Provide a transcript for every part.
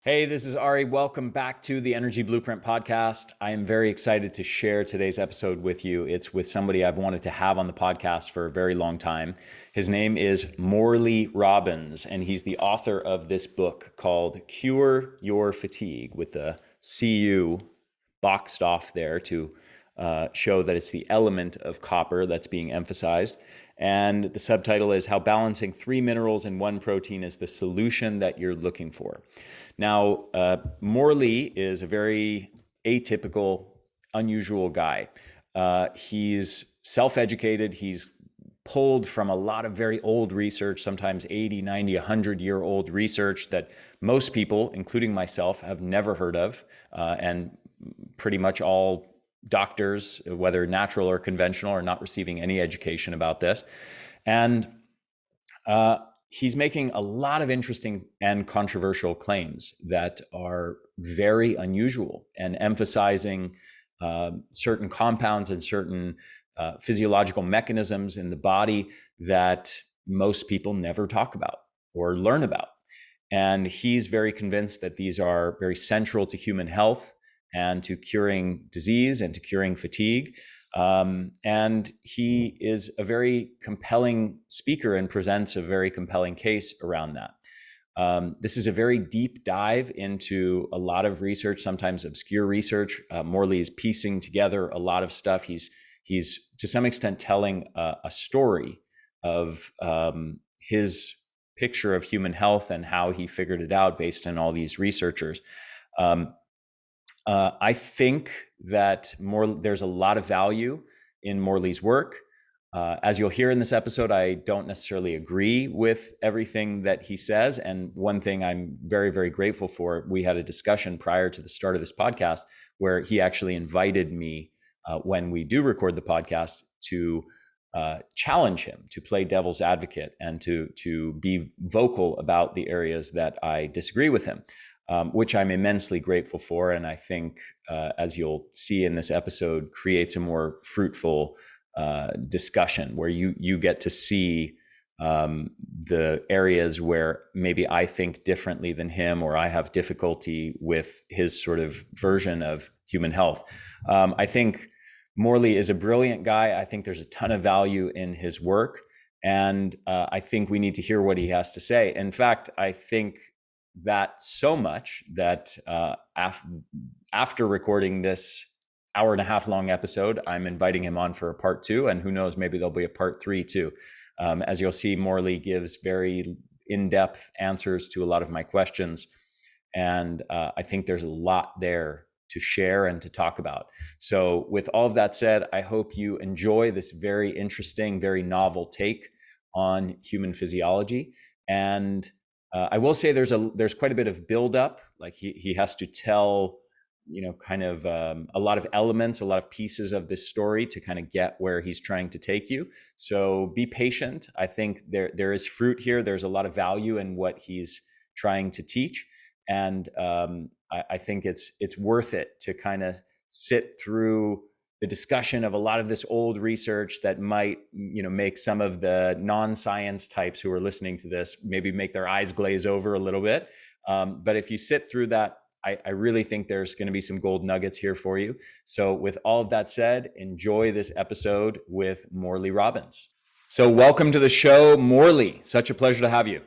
Hey, this is Ari. Welcome back to the Energy Blueprint podcast. I am very excited to share today's episode with you. It's with somebody I've wanted to have on the podcast for a very long time. His name is Morley Robbins, and he's the author of this book called Cure Your Fatigue, with the CU boxed off there to show that it's the element of copper that's being emphasized. And the subtitle is How Balancing 3 Minerals in 1 Protein is the Solution That You're Looking For. Now, Morley is a very atypical, unusual guy. He's self-educated. He's pulled from a lot of very old research, sometimes 80, 90, 100-year-old research that most people, including myself, have never heard of. And pretty much all doctors, whether natural or conventional, are not receiving any education about this. And he's making a lot of interesting and controversial claims that are very unusual and emphasizing certain compounds and certain physiological mechanisms in the body that most people never talk about or learn about. And he's very convinced that these are very central to human health and to curing disease and to curing fatigue. And he is a very compelling speaker and presents a very compelling case around that. This is a very deep dive into a lot of research, sometimes obscure research. Morley is piecing together a lot of stuff. He's to some extent telling a story of his picture of human health and how he figured it out based on all these researchers. I think that there's a lot of value in Morley's work. As you'll hear in this episode, I don't necessarily agree with everything that he says. And one thing I'm very, very grateful for, we had a discussion prior to the start of this podcast where he actually invited me when we do record the podcast to challenge him, to play devil's advocate and to be vocal about the areas that I disagree with him. Which I'm immensely grateful for. And I think, as you'll see in this episode, creates a more fruitful discussion where you get to see the areas where maybe I think differently than him, or I have difficulty with his sort of version of human health. I think Morley is a brilliant guy. I think there's a ton of value in his work. And I think we need to hear what he has to say. In fact, I think that so much that after recording this hour-and-a-half long episode, I'm inviting him on for a part 2, and who knows, maybe there'll be a part 3 too. As you'll see, Morley gives very in-depth answers to a lot of my questions, and I think there's a lot there to share and to talk about. So with all of that said, I hope you enjoy this very interesting, very novel take on human physiology. And I will say there's quite a bit of buildup. Like he has to tell, kind of a lot of elements, a lot of pieces of this story to kind of get where he's trying to take you. So be patient. I think there is fruit here. There's a lot of value in what he's trying to teach, and I think it's worth it to kind of sit through the discussion of a lot of this old research that might, make some of the non-science types who are listening to this maybe make their eyes glaze over a little bit. But if you sit through that, I really think there's going to be some gold nuggets here for you. So with all of that said, enjoy this episode with Morley Robbins. So welcome to the show, Morley. Such a pleasure to have you.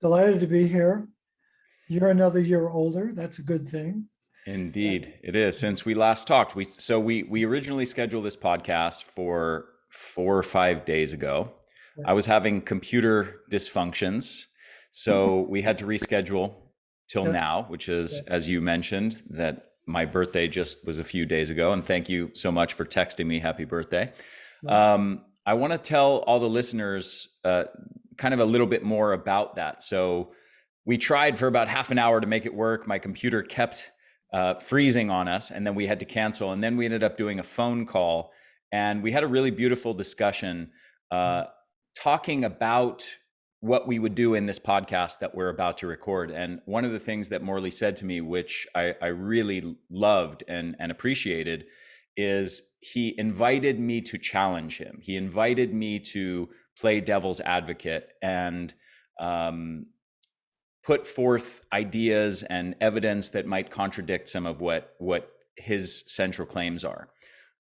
Delighted to be here. You're another year older. That's a good thing. Indeed, it is. Since we last talked, we originally scheduled this podcast for 4 or 5 days ago. I was having computer dysfunctions, so we had to reschedule till now, which is, as you mentioned, that my birthday just was a few days ago. And thank you so much for texting me happy birthday. I want to tell all the listeners kind of a little bit more about that. So we tried for about half an hour to make it work. My computer kept freezing on us, and then we had to cancel. And then we ended up doing a phone call, and we had a really beautiful discussion talking about what we would do in this podcast that we're about to record. And one of the things that Morley said to me, which I really loved and appreciated, is he invited me to challenge him. He invited me to play devil's advocate and put forth ideas and evidence that might contradict some of what his central claims are.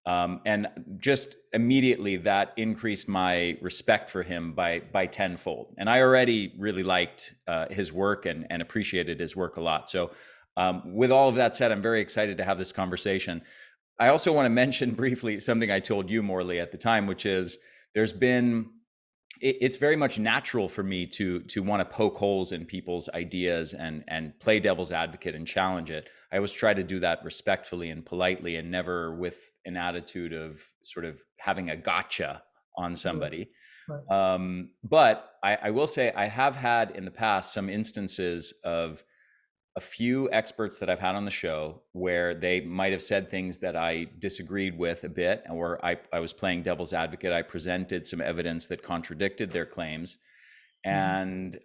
And just immediately that increased my respect for him by tenfold. And I already really liked his work and appreciated his work a lot. So with all of that said, I'm very excited to have this conversation. I also want to mention briefly something I told you, Morley, at the time, which is it's very much natural for me to want to poke holes in people's ideas and play devil's advocate and challenge it. I always try to do that respectfully and politely, and never with an attitude of sort of having a gotcha on somebody. Right. But I will say I have had in the past some instances of a few experts that I've had on the show where they might have said things that I disagreed with a bit, or I was playing devil's advocate. I presented some evidence that contradicted their claims. And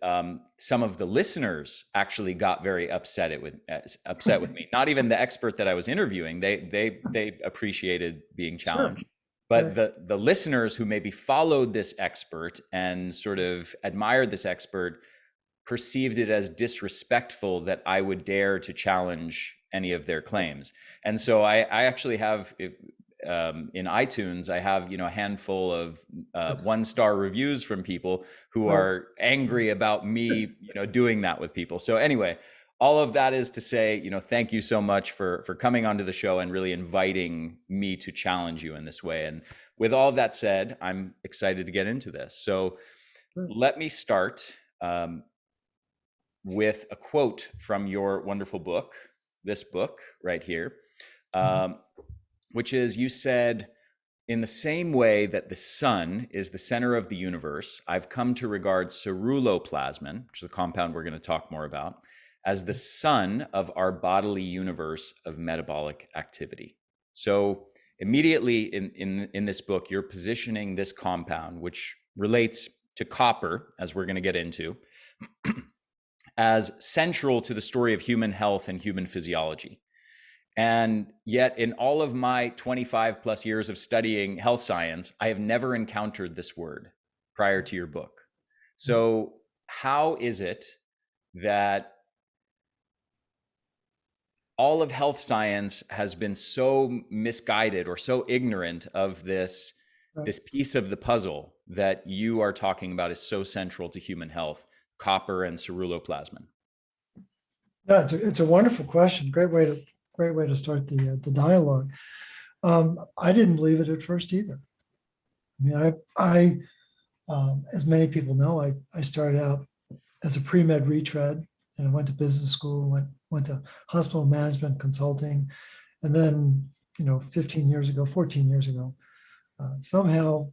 some of the listeners actually got very upset with me. Not even the expert that I was interviewing. They appreciated being challenged. Sure. But Right. the listeners who maybe followed this expert and sort of admired this expert perceived it as disrespectful that I would dare to challenge any of their claims. And so I actually have in iTunes, I have a handful of one-star reviews from people who Right. are angry about me doing that with people. So anyway, all of that is to say, thank you so much for coming onto the show and really inviting me to challenge you in this way. And with all of that said, I'm excited to get into this. So Sure. let me start with a quote from your wonderful book, this book right here, which is, you said, in the same way that the sun is the center of the universe, I've come to regard ceruloplasmin, which is a compound we're going to talk more about, as the sun of our bodily universe of metabolic activity. So immediately in this book, you're positioning this compound, which relates to copper, as we're going to get into, as central to the story of human health and human physiology. And yet, in all of my 25 plus years of studying health science, I have never encountered this word prior to your book. So, how is it that all of health science has been so misguided or so ignorant of this piece of the puzzle that you are talking about is so central to human health, copper and ceruloplasmin? Yeah, it's a wonderful question. Great way to start the dialogue. I didn't believe it at first either. I mean, I as many people know, I started out as a pre-med retread, and I went to business school, went to hospital management consulting, and then 14 years ago, somehow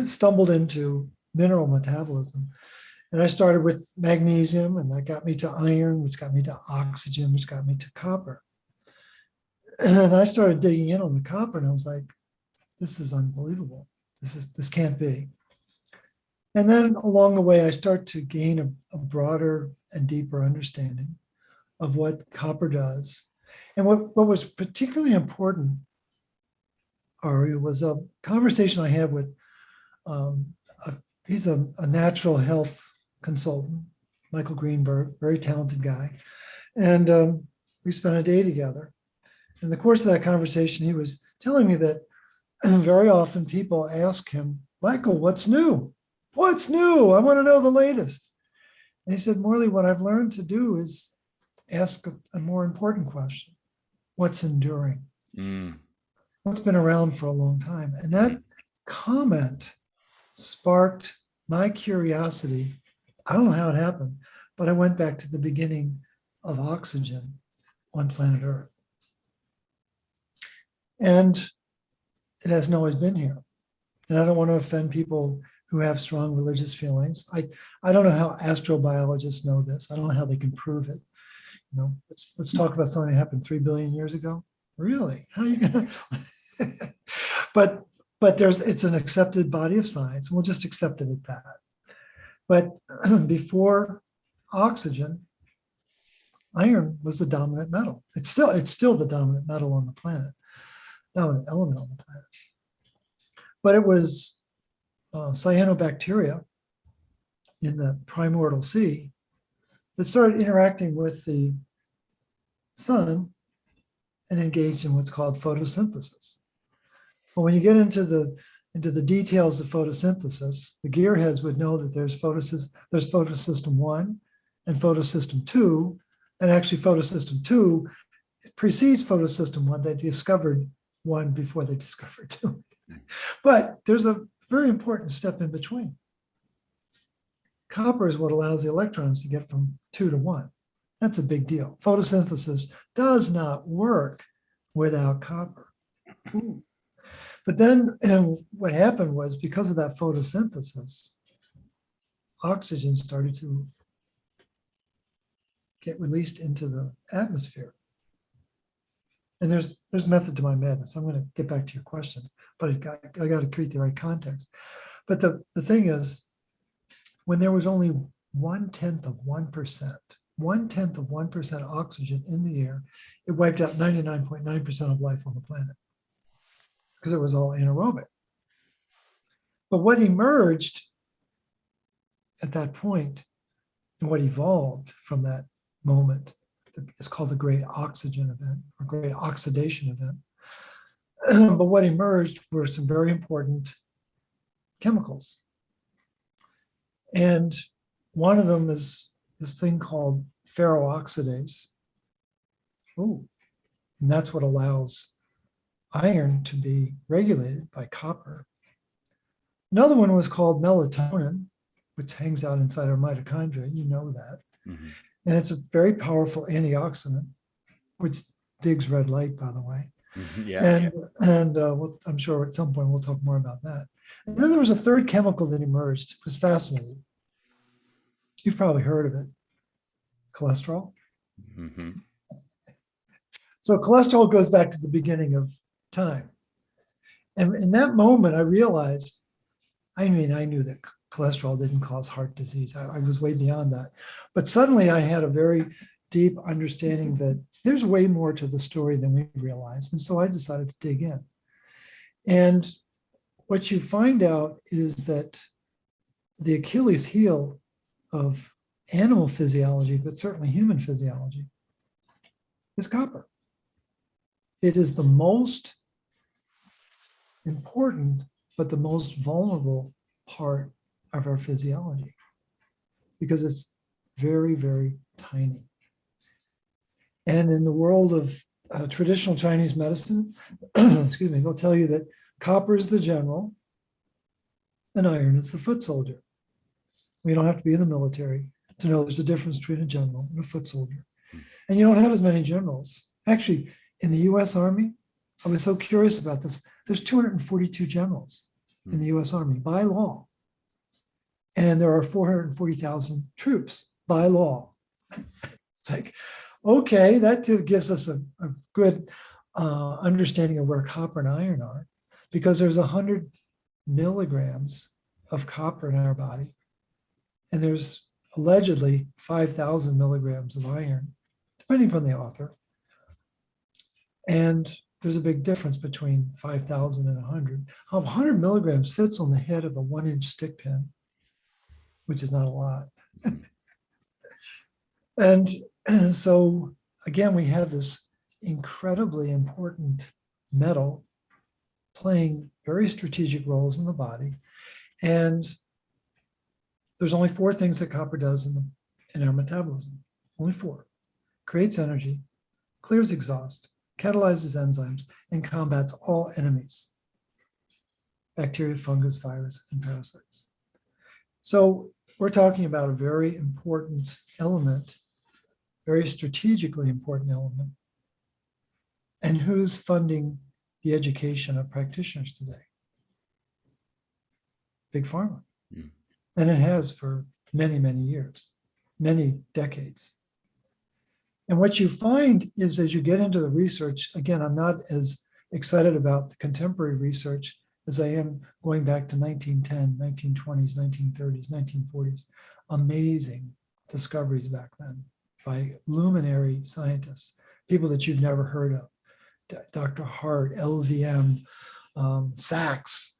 stumbled into mineral metabolism. And I started with magnesium, and that got me to iron, which got me to oxygen, which got me to copper. And I started digging in on the copper, and I was like, this is unbelievable. This can't be. And then along the way, I start to gain a broader and deeper understanding of what copper does. And what was particularly important, Ari, was a conversation I had with, he's a natural health consultant, Michael Greenberg, very talented guy. And we spent a day together. In the course of that conversation, he was telling me that very often people ask him, Michael, what's new? What's new? I want to know the latest. And he said, Morley, what I've learned to do is ask a more important question. What's enduring? What's been around for a long time? And that comment sparked my curiosity. I don't know how it happened, but I went back to the beginning of oxygen on planet Earth. And it hasn't always been here. And I don't want to offend people who have strong religious feelings. I don't know how astrobiologists know this. I don't know how they can prove it. Let's talk about something that happened 3 billion years ago. Really? How are you gonna? but it's an accepted body of science, and we'll just accept it at that. But before oxygen, iron was the dominant metal. It's still the dominant metal on the planet, dominant element on the planet. But it was cyanobacteria in the primordial sea that started interacting with the sun and engaged in what's called photosynthesis. But when you get into the details of photosynthesis, the gearheads would know that there's photosystem 1 and photosystem 2, and actually photosystem 2 precedes photosystem 1. They discovered 1 before they discovered 2. But there's a very important step in between. Copper is what allows the electrons to get from 2 to 1. That's a big deal. Photosynthesis does not work without copper. Ooh. But then what happened was, because of that photosynthesis, oxygen started to get released into the atmosphere. And there's method to my madness. I'm going to get back to your question, but I got to create the right context. But the thing is, when there was only 1/10 of 1%, 1/10 of 1% oxygen in the air, it wiped out 99.9% of life on the planet, because it was all anaerobic. But what emerged at that point, and what evolved from that moment, is called the Great Oxygen Event, or Great Oxidation Event. But what emerged were some very important chemicals. And one of them is this thing called ferroxidase. Ooh. And that's what allows iron to be regulated by copper. Another one was called melatonin, which hangs out inside our mitochondria. You know that. Mm-hmm. And it's a very powerful antioxidant, which digs red light, by the way. Mm-hmm. Yeah. And I'm sure at some point we'll talk more about that. And then there was a third chemical that emerged. It was fascinating. You've probably heard of it. Cholesterol. Mm-hmm. So cholesterol goes back to the beginning of time. And in that moment, I realized, I knew that cholesterol didn't cause heart disease. I was way beyond that. But suddenly I had a very deep understanding that there's way more to the story than we realized. And so I decided to dig in. And what you find out is that the Achilles heel of animal physiology, but certainly human physiology, is copper. It is the most important, but the most vulnerable part of our physiology, because it's very, very tiny. And in the world of traditional Chinese medicine, excuse me, they'll tell you that copper is the general and iron is the foot soldier. We don't have to be in the military to know there's a difference between a general and a foot soldier. And you don't have as many generals. Actually, in the US Army, I was so curious about this. There's 242 generals in the US Army by law. And there are 440,000 troops by law. It's like, okay, that gives us a good understanding of where copper and iron are, because there's 100 milligrams of copper in our body. And there's allegedly 5,000 milligrams of iron, depending upon the author. And there's a big difference between 5,000 and 100. 100 milligrams fits on the head of a 1-inch stick pin, which is not a lot. And so, again, we have this incredibly important metal playing very strategic roles in the body. And there's only 4 things that copper does in our metabolism. Only 4. Creates energy, clears exhaust, catalyzes enzymes, and combats all enemies: bacteria, fungus, virus, and parasites. So we're talking about a very important element, very strategically important element. And who's funding the education of practitioners today? Big Pharma. Mm. And it has for many, many years, many decades. And what you find is, as you get into the research, again, I'm not as excited about the contemporary research as I am going back to 1910, 1920s, 1930s, 1940s. Amazing discoveries back then by luminary scientists, people that you've never heard of. Dr. Hart, LVM, Sachs,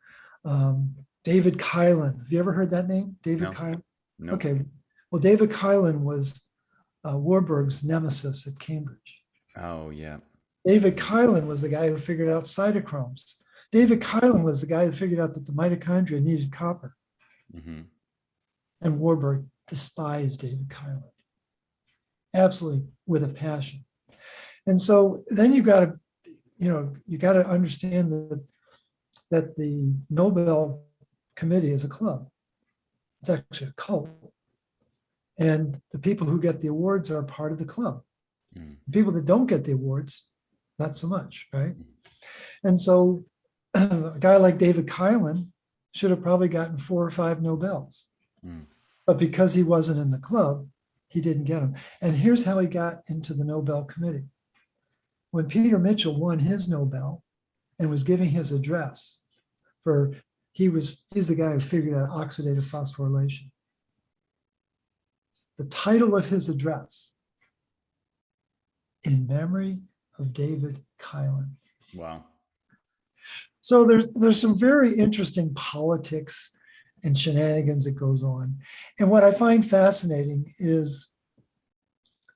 David Kylan. Have you ever heard that name? David Kylan? No. Okay. Well, David Kylan was Warburg's nemesis at Cambridge. Oh, yeah. David Kylan was the guy who figured out cytochromes. David Kylan was the guy who figured out that the mitochondria needed copper. Hmm. And Warburg despised David Kylan, absolutely with a passion. And so then you got to understand that the Nobel Committee is a club. It's actually a cult. And the people who get the awards are part of the club. Mm. The people that don't get the awards, not so much, right? And so a guy like David Kylan should have probably gotten 4 or 5 Nobels. Mm. But because he wasn't in the club, he didn't get them. And here's how he got into the Nobel Committee. When Peter Mitchell won his Nobel and was giving his address he's the guy who figured out oxidative phosphorylation. The title of his address, In Memory of David Kylan. Wow. So there's some very interesting politics and shenanigans that goes on. And what I find fascinating is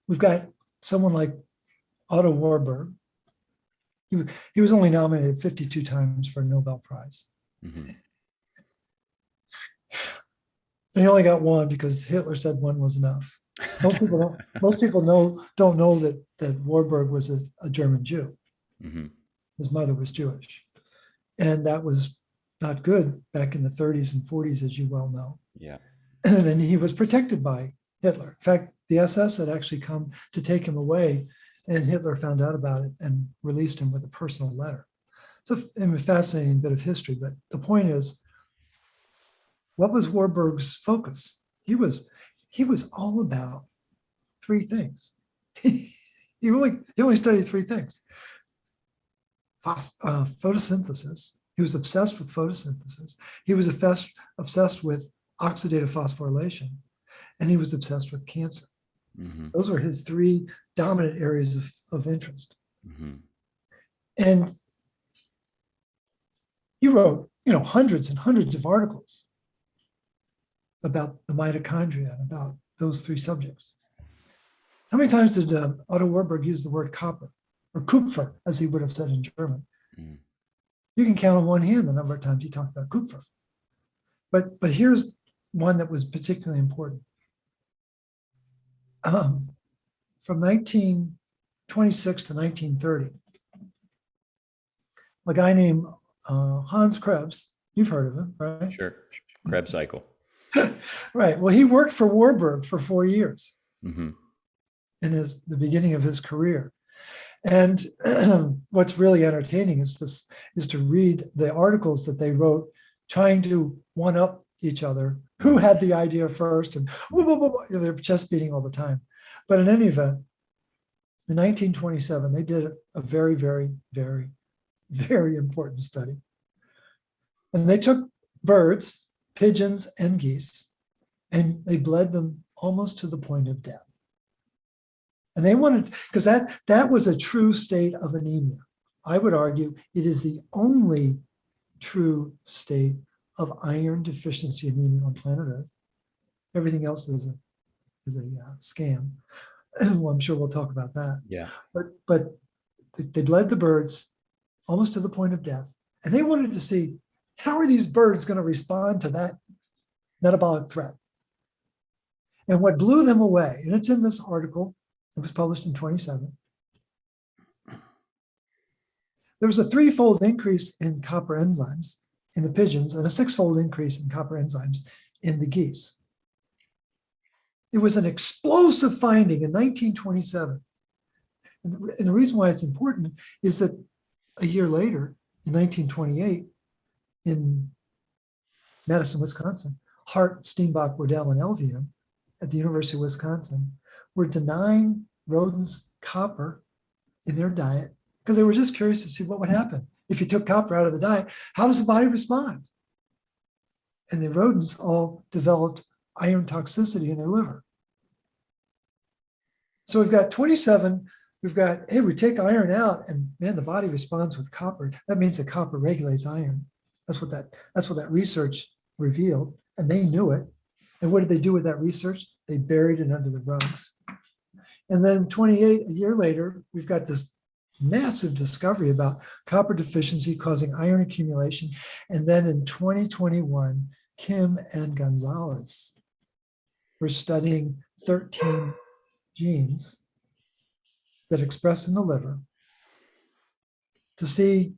we've got someone like Otto Warburg. He was only nominated 52 times for a Nobel Prize. Mm-hmm. And he only got one because Hitler said one was enough. Most people don't know that Warburg was a German Jew. Mm-hmm. His mother was Jewish. And that was not good back in the 30s and 40s, as you well know. Yeah. And he was protected by Hitler. In fact, the SS had actually come to take him away, and Hitler found out about it and released him with a personal letter. It's a fascinating bit of history, but the point is, what was Warburg's focus? He was all about 3 things. he only studied 3 things. Photosynthesis. He was obsessed with photosynthesis. He was obsessed with oxidative phosphorylation, and he was obsessed with cancer. Mm-hmm. Those were his 3 dominant areas of interest. Mm-hmm. And he wrote, hundreds and hundreds of articles about the mitochondria and about those 3 subjects. How many times did Otto Warburg use the word copper, or Kupfer, as he would have said in German? Mm. You can count on one hand the number of times he talked about Kupfer. But here's one that was particularly important. From 1926 to 1930, a guy named Hans Krebs, you've heard of him, right? Sure. Krebs cycle. Right. Well, he worked for Warburg for 4 years Mm-hmm. in the beginning of his career. And what's really entertaining is to read the articles that they wrote, trying to one up each other. Who had the idea first? And they're chest beating all the time. But in any event, in 1927, they did a very, very, very, very important study. And they took birds, pigeons, and geese, and they bled them almost to the point of death. And they wanted, because that was a true state of anemia. I would argue it is the only true state of iron deficiency anemia on planet Earth. Everything else is a scam. Well, I'm sure we'll talk about that. Yeah. But they bled the birds almost to the point of death. And they wanted to see, how are these birds going to respond to that metabolic threat? And what blew them away, and it's in this article, it was published in 27. There was a 3-fold increase in copper enzymes in the pigeons and a 6-fold increase in copper enzymes in the geese. It was an explosive finding in 1927. And the reason why it's important is that a year later, in 1928, in Madison, Wisconsin, Hart, Steenbach, Waddell, and Elvium at the University of Wisconsin were denying rodents copper in their diet because they were just curious to see what would happen if you took copper out of the diet. How does the body respond? And the rodents all developed iron toxicity in their liver. So we've got 27. We've got, hey, we take iron out, and man, the body responds with copper. That means that copper regulates iron. That's what that research revealed, and they knew it. And what did they do with that research? They buried it under the rugs. And then 28, a year later, we've got this massive discovery about copper deficiency causing iron accumulation. And then in 2021, Kim and Gonzalez were studying 13 genes that express in the liver to see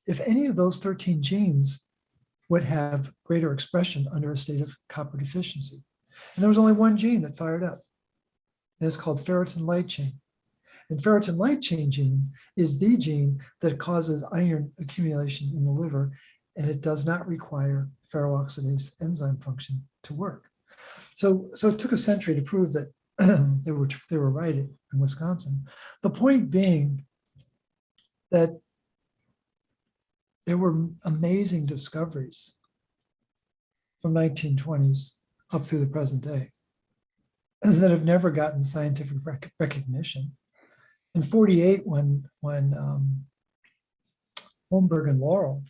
if any of those 13 genes would have greater expression under a state of copper deficiency. And there was only one gene that fired up, and it's called ferritin light chain. And ferritin light chain gene is the gene that causes iron accumulation in the liver, and it does not require ferroxidase enzyme function to work. So it took a century to prove that they were right in Wisconsin. The point being that there were amazing discoveries from 1920s up through the present day that have never gotten scientific recognition. In 48, when Holmberg and Laurel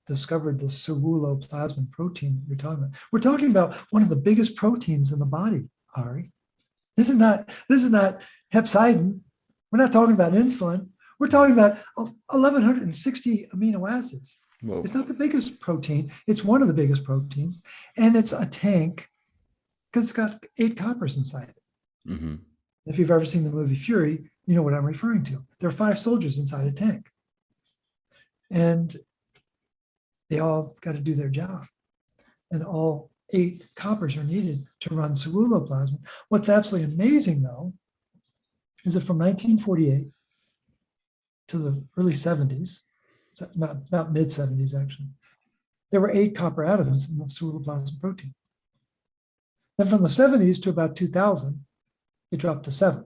discovered the ceruloplasmin protein that we're talking about one of the biggest proteins in the body, Ari. This is not hepcidin. We're not talking about insulin. We're talking about 1,160 amino acids. Whoa. It's not the biggest protein. It's one of the biggest proteins. And it's a tank because it's got 8 coppers inside it. Mm-hmm. If you've ever seen the movie Fury, you know what I'm referring to. There are 5 soldiers inside a tank. And they all got to do their job. And all 8 coppers are needed to run ceruloplasmin. What's absolutely amazing, though, is that from 1948 to the early 70s, not mid 70s actually, there were 8 copper atoms in the ceruloplasmin protein. Then from the 70s to about 2000, it dropped to 7.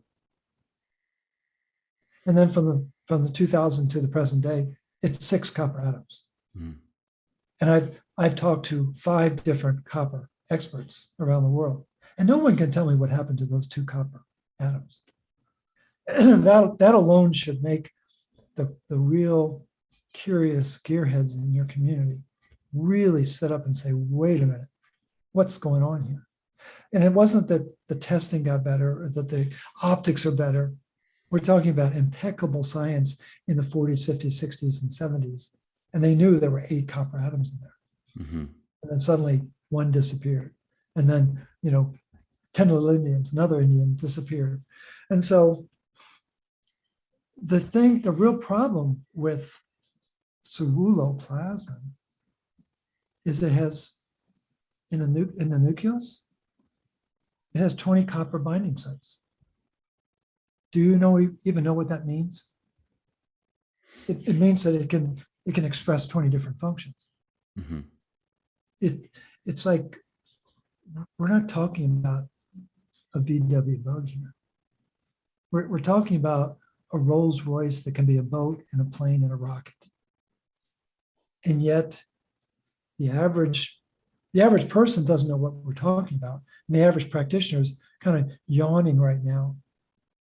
And then from the 2000 to the present day, it's 6 copper atoms. Mm. And I've talked to 5 different copper experts around the world, and no one can tell me what happened to those 2 copper atoms. That alone should make the real curious gearheads in your community really sit up and say, wait a minute, what's going on here? And it wasn't that the testing got better or that the optics are better. We're talking about impeccable science in the 40s, 50s, 60s, and 70s. And they knew there were 8 copper atoms in there. Mm-hmm. And then suddenly one disappeared. And then, 10 little Indians, another Indian disappeared. And so the real problem with ceruloplasmin is it has, in the nucleus, it has 20 copper binding sites. Do you even know what that means? It means that it can express 20 different functions. Mm-hmm. It's like, we're not talking about a VW bug here. We're talking about a Rolls Royce that can be a boat and a plane and a rocket. And yet the average person doesn't know what we're talking about. And the average practitioner is kind of yawning right now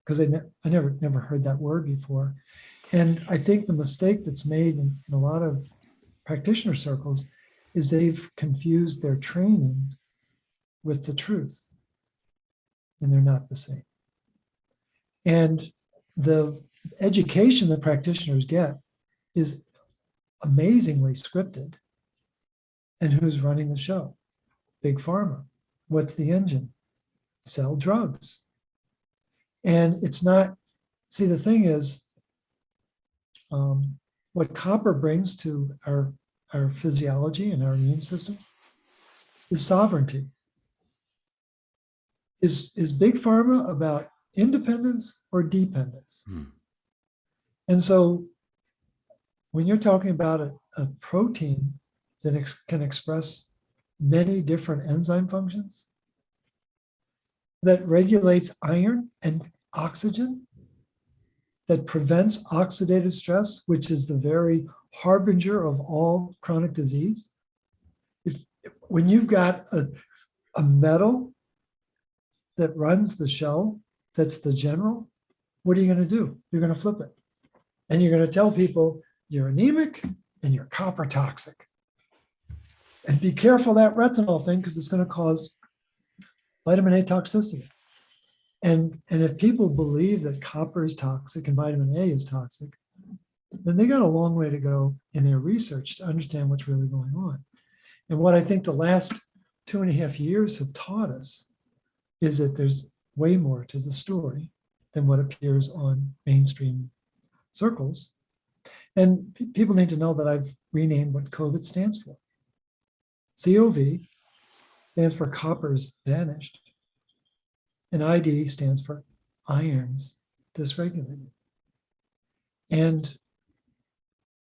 because I never heard that word before. And I think the mistake that's made in a lot of practitioner circles is they've confused their training with the truth, and they're not the same. And the education that practitioners get is amazingly scripted. And who's running the show? Big Pharma. What's the engine? Sell drugs. And it's not, see, the thing is, what copper brings to our physiology and our immune system is sovereignty. Is Big Pharma about independence or dependence? Hmm. And so when you're talking about a protein that can express many different enzyme functions, that regulates iron and oxygen, that prevents oxidative stress, which is the very harbinger of all chronic disease. When you've got a metal that runs the show, that's the general, what are you going to do? You're going to flip it. And you're going to tell people you're anemic and you're copper toxic. And be careful of that retinol thing because it's going to cause vitamin A toxicity. And if people believe that copper is toxic and vitamin A is toxic, then they got a long way to go in their research to understand what's really going on. And what I think the last 2.5 years have taught us is that there's way more to the story than what appears on mainstream circles. And people need to know that I've renamed what COVID stands for. COV stands for copper's vanished, and ID stands for iron's dysregulated. And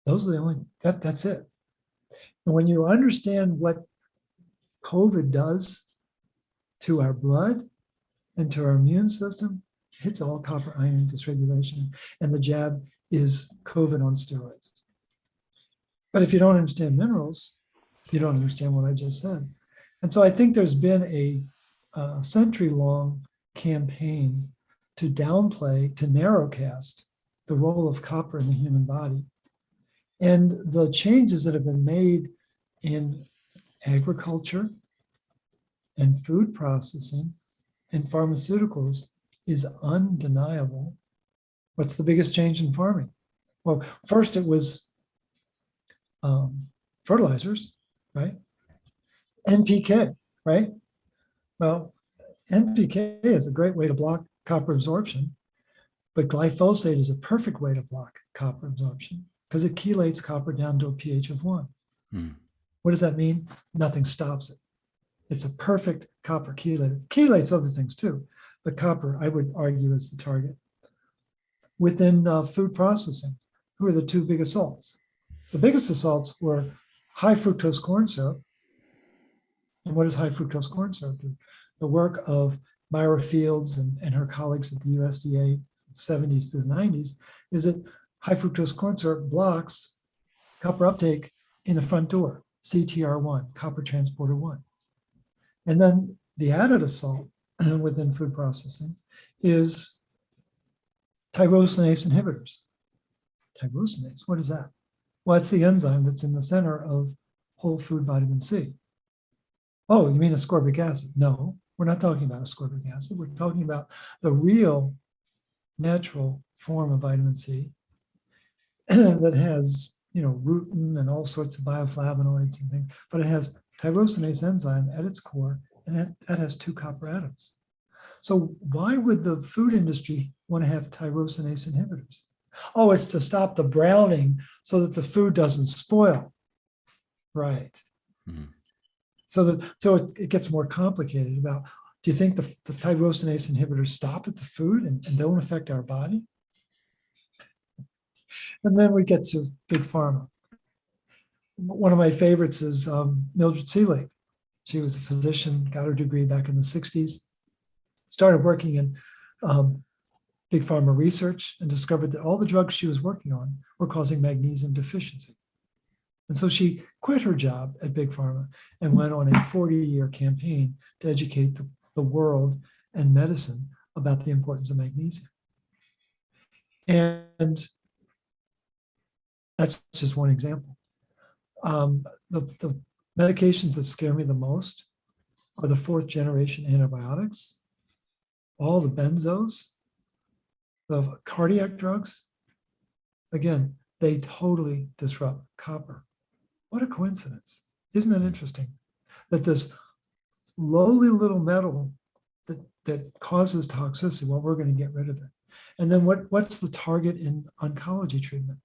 those are the only, that's it. And when you understand what COVID does to our blood and to our immune system, it hits all copper iron dysregulation, and the jab is COVID on steroids. But if you don't understand minerals, you don't understand what I just said. And so I think there's been a century-long campaign to downplay, to narrowcast the role of copper in the human body. And the changes that have been made in agriculture and food processing and pharmaceuticals is undeniable. What's the biggest change in farming? Well, first it was fertilizers, right? NPK, right? Well, NPK is a great way to block copper absorption, but glyphosate is a perfect way to block copper absorption because it chelates copper down to a pH of 1. What does that mean? Nothing stops it. It's a perfect copper chelator. Chelates other things too, but copper, I would argue, is the target. Within food processing, who are the two biggest salts? The biggest assaults were high fructose corn syrup. And what does high fructose corn syrup do? The work of Myra Fields and her colleagues at the USDA 70s to the 90s is that high fructose corn syrup blocks copper uptake in the front door, CTR1, copper transporter 1. And then the added assault within food processing is tyrosinase inhibitors. Tyrosinase, what is that? Well, it's the enzyme that's in the center of whole food vitamin C. Oh, you mean ascorbic acid? No, we're not talking about ascorbic acid. We're talking about the real natural form of vitamin C that has, rutin and all sorts of bioflavonoids and things, but it has tyrosinase enzyme at its core, and that has 2 copper atoms. So why would the food industry want to have tyrosinase inhibitors? Oh, it's to stop the browning so that the food doesn't spoil. Right. Mm-hmm. So it gets more complicated about, do you think the tyrosinase inhibitors stop at the food and don't affect our body? And then we get to big pharma. One of my favorites is Mildred Seelig. She was a physician, got her degree back in the 60s, started working in big pharma research and discovered that all the drugs she was working on were causing magnesium deficiency. And so she quit her job at big pharma and went on a 40-year campaign to educate the world and medicine about the importance of magnesium. And that's just one example. The medications that scare me the most are the 4th generation antibiotics, all the benzos, the cardiac drugs. Again, they totally disrupt copper. What a coincidence. Isn't that interesting? That this lowly little metal that causes toxicity, well, we're going to get rid of it. And then what's the target in oncology treatment?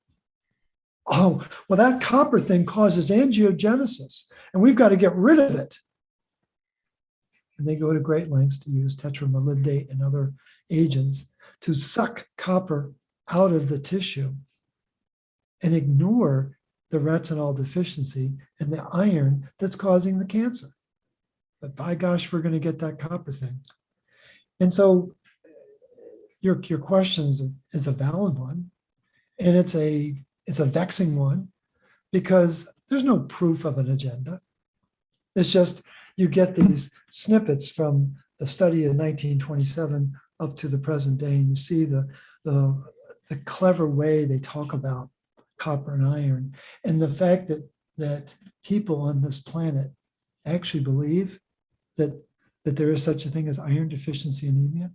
Oh, well, that copper thing causes angiogenesis, and we've got to get rid of it. And they go to great lengths to use tetramolybdate and other agents to suck copper out of the tissue and ignore the retinol deficiency and the iron that's causing the cancer. But by gosh, we're going to get that copper thing. And so your question is a valid one, and it's a vexing one because there's no proof of an agenda. It's just you get these snippets from the study of 1927 up to the present day, and you see the clever way they talk about copper and iron, and the fact that people on this planet actually believe that there is such a thing as iron deficiency anemia,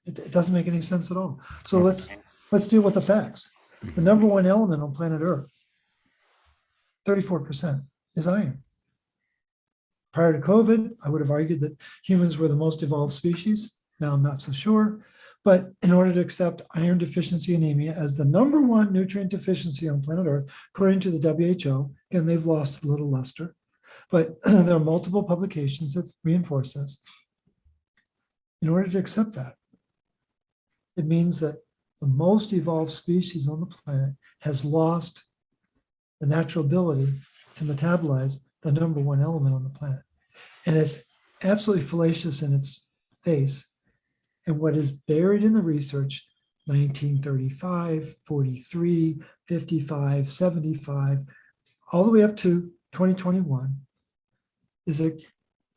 It doesn't make any sense at all. So Okay. let's deal with the facts. The number one element on planet Earth, 34%, is iron. Prior to COVID, I would have argued that humans were the most evolved species. Now I'm not so sure. But in order to accept iron deficiency anemia as the number one nutrient deficiency on planet Earth, according to the WHO, again, they've lost a little luster, but there are multiple publications that reinforce this. In order to accept that, it means that the most evolved species on the planet has lost the natural ability to metabolize the number one element on the planet. And it's absolutely fallacious in its face. And what is buried in the research, 1935, 43, 55, 75, all the way up to 2021, is that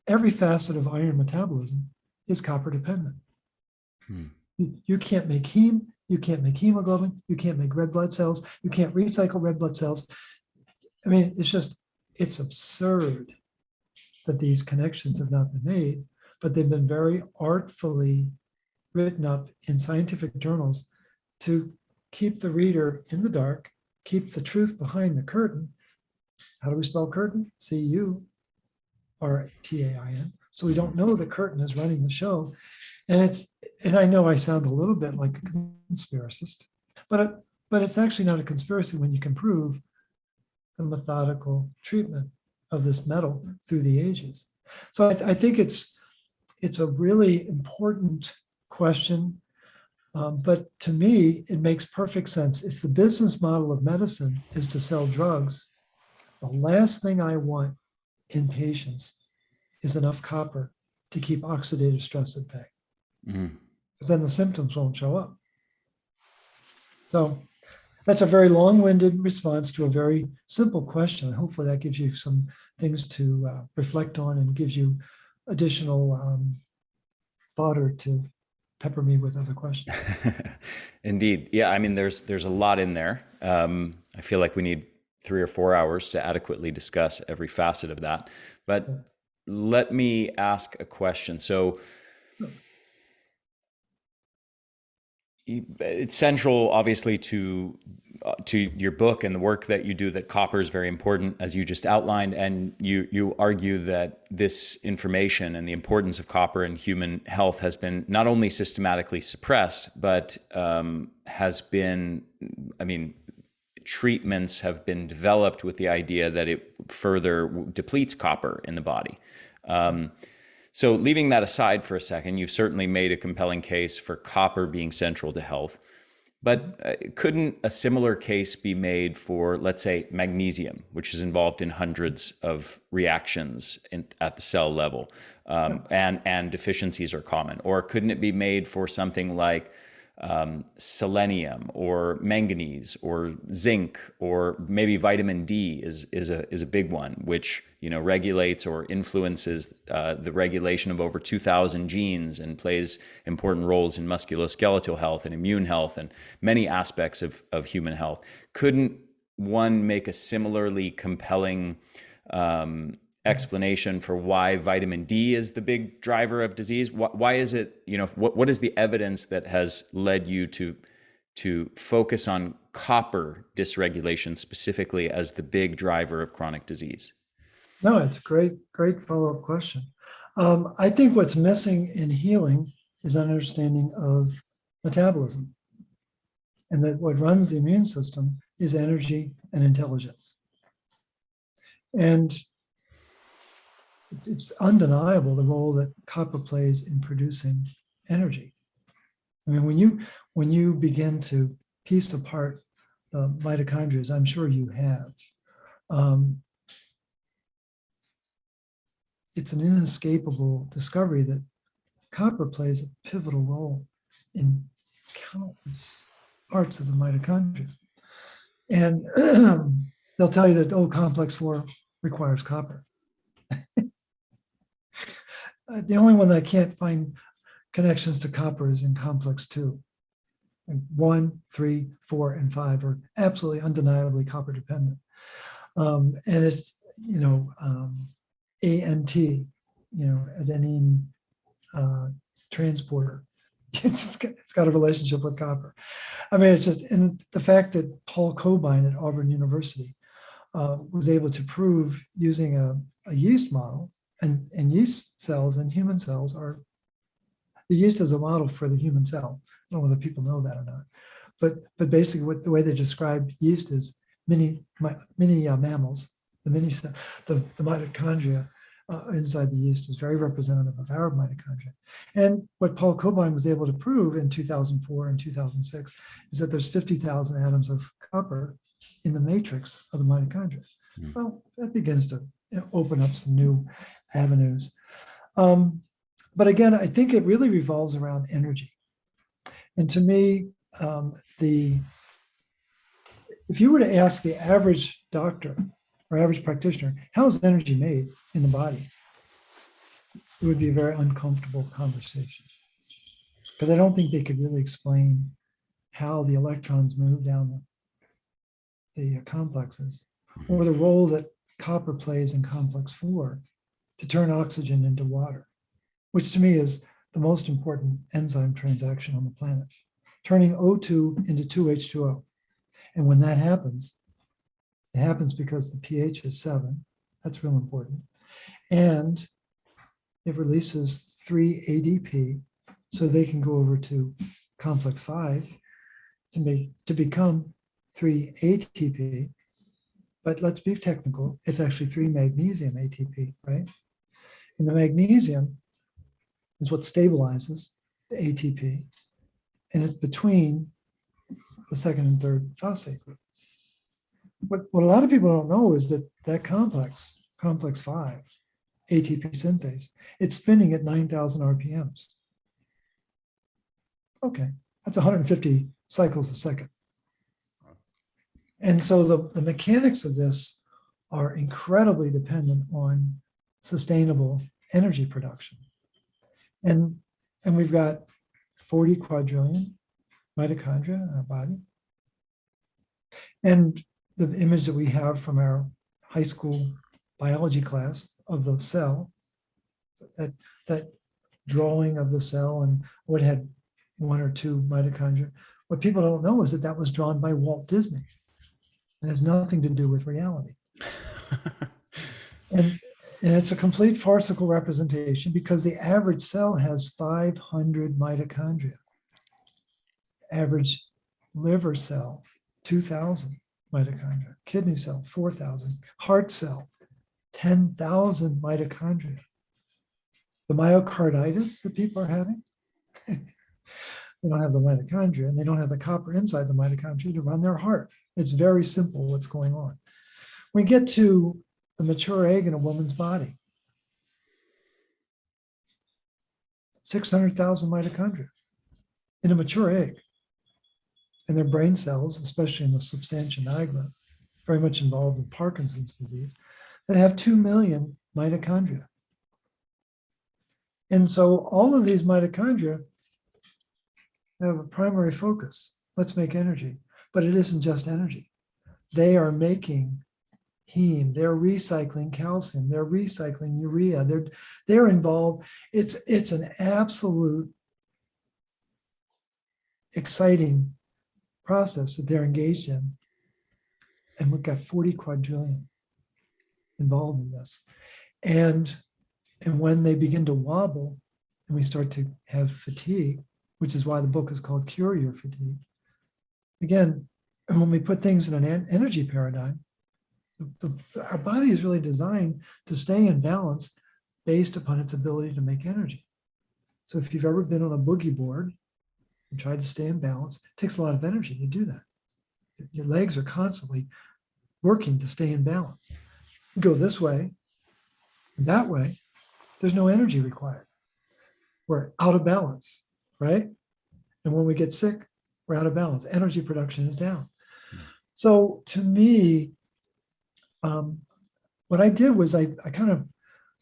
every facet of iron metabolism is copper dependent. You can't make heme, you can't make hemoglobin, you can't make red blood cells, you can't recycle red blood cells. I mean, it's absurd that these connections have not been made, but they've been very artfully written up in scientific journals to keep the reader in the dark, keep the truth behind the curtain. How do we spell curtain? C-U-R-T-A-I-N. So we don't know the curtain is running the show. And I know I sound a little bit like a conspiracist, but it's actually not a conspiracy when you can prove the methodical treatment of this metal through the ages. So I think it's a really important question, but to me, it makes perfect sense. If the business model of medicine is to sell drugs, the last thing I want in patients is enough copper to keep oxidative stress at bay. Because then the symptoms won't show up. So that's a very long-winded response to a very simple question. Hopefully that gives you some things to reflect on and gives you additional fodder to pepper me with other questions. Indeed. Yeah, I mean, there's a lot in there. I feel like we need 3 or 4 hours to adequately discuss every facet of that. But let me ask a question. So it's central, obviously, to your book and the work that you do, that copper is very important, as you just outlined, and you argue that this information and the importance of copper in human health has been not only systematically suppressed, but has been, I mean, treatments have been developed with the idea that it further depletes copper in the body. So leaving that aside for a second, you've certainly made a compelling case for copper being central to health. But couldn't a similar case be made for, let's say, magnesium, which is involved in hundreds of reactions at the cell level, and deficiencies are common? Or couldn't it be made for something like selenium or manganese or zinc, or maybe vitamin D is a big one, which regulates or influences the regulation of over 2,000 genes and plays important roles in musculoskeletal health and immune health and many aspects of human health. Couldn't one make a similarly compelling explanation for why vitamin D is the big driver of disease? Why is it, what is the evidence that has led you to focus on copper dysregulation specifically as the big driver of chronic disease? No, it's a great follow-up question. I think what's missing in healing is an understanding of metabolism, and that what runs the immune system is energy and intelligence. And it's undeniable the role that copper plays in producing energy. I mean, when you begin to piece apart the mitochondria, as I'm sure you have, it's an inescapable discovery that copper plays a pivotal role in countless parts of the mitochondria. And they'll tell you that, complex 4 requires copper. The only one that I can't find connections to copper is in complex 2. And 1, 3, 4, and 5 are absolutely undeniably copper dependent. And it's, ANT, adenine transporter, It's got a relationship with copper. I mean, it's just, and the fact that Paul Cobain at Auburn University was able to prove using a yeast model, and yeast cells and human cells are, the yeast is a model for the human cell. I don't know whether people know that or not, but basically what the way they describe yeast is mini mammals, the mitochondria inside the yeast is very representative of our mitochondria. And what Paul Cobain was able to prove in 2004 and 2006 is that there's 50,000 atoms of copper in the matrix of the mitochondria. Well, that begins to open up some new avenues. But again, I think it really revolves around energy. And to me, if you were to ask the average doctor or average practitioner, how is energy made in the body? It would be a very uncomfortable conversation, because I don't think they could really explain how the electrons move down the complexes, or the role that copper plays in complex 4 to turn oxygen into water, which to me is the most important enzyme transaction on the planet, turning O2 into 2H2O. And when that happens, it happens because the pH is 7. That's real important. And it releases 3 ADP, so they can go over to complex 5 to become 3 ATP. But let's be technical, it's actually 3 magnesium ATP, right? And the magnesium is what stabilizes the ATP, and it's between the second and third phosphate group. What a lot of people don't know is that complex 5, ATP synthase, it's spinning at 9,000 RPMs. Okay, that's 150 cycles a second. And so the mechanics of this are incredibly dependent on sustainable energy production. And we've got 40 quadrillion mitochondria in our body. And the image that we have from our high school biology class of the cell, that drawing of the cell and what had 1 or 2 mitochondria, what people don't know is that was drawn by Walt Disney. It has nothing to do with reality. And it's a complete farcical representation, because the average cell has 500 mitochondria. Average liver cell, 2,000 mitochondria. Kidney cell, 4,000. Heart cell, 10,000 mitochondria. The myocarditis that people are having, they don't have the mitochondria, and they don't have the copper inside the mitochondria to run their heart. It's very simple what's going on. We get to the mature egg in a woman's body. 600,000 mitochondria in a mature egg. And their brain cells, especially in the substantia nigra, very much involved in Parkinson's disease, that have 2 million mitochondria. And so all of these mitochondria have a primary focus. Let's make energy. But it isn't just energy. They are making heme, they're recycling calcium, they're recycling urea, they're involved. It's an absolute exciting process that they're engaged in. And we've got 40 quadrillion involved in this. And when they begin to wobble and we start to have fatigue, which is why the book is called Cure Your Fatigue. Again, when we put things in an energy paradigm, our body is really designed to stay in balance based upon its ability to make energy. So if you've ever been on a boogie board and tried to stay in balance, it takes a lot of energy to do that. Your legs are constantly working to stay in balance. You go this way and that way, there's no energy required. We're out of balance, right? And when we get sick, we're out of balance. Energy production is down. So to me, what I did was I kind of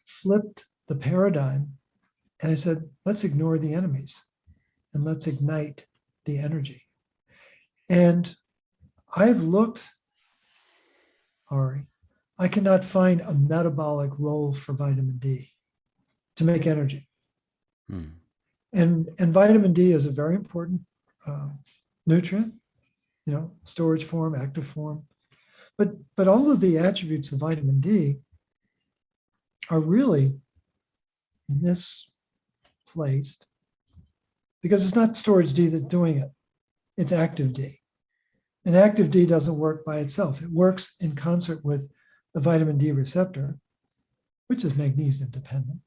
flipped the paradigm, and I said, let's ignore the enemies and let's ignite the energy. And I've looked, Ari, I cannot find a metabolic role for vitamin D to make energy. And vitamin D is a very important nutrient, storage form, active form. But all of the attributes of vitamin D are really misplaced because it's not storage D that's doing it. It's active D. And active D doesn't work by itself. It works in concert with the vitamin D receptor, which is magnesium dependent.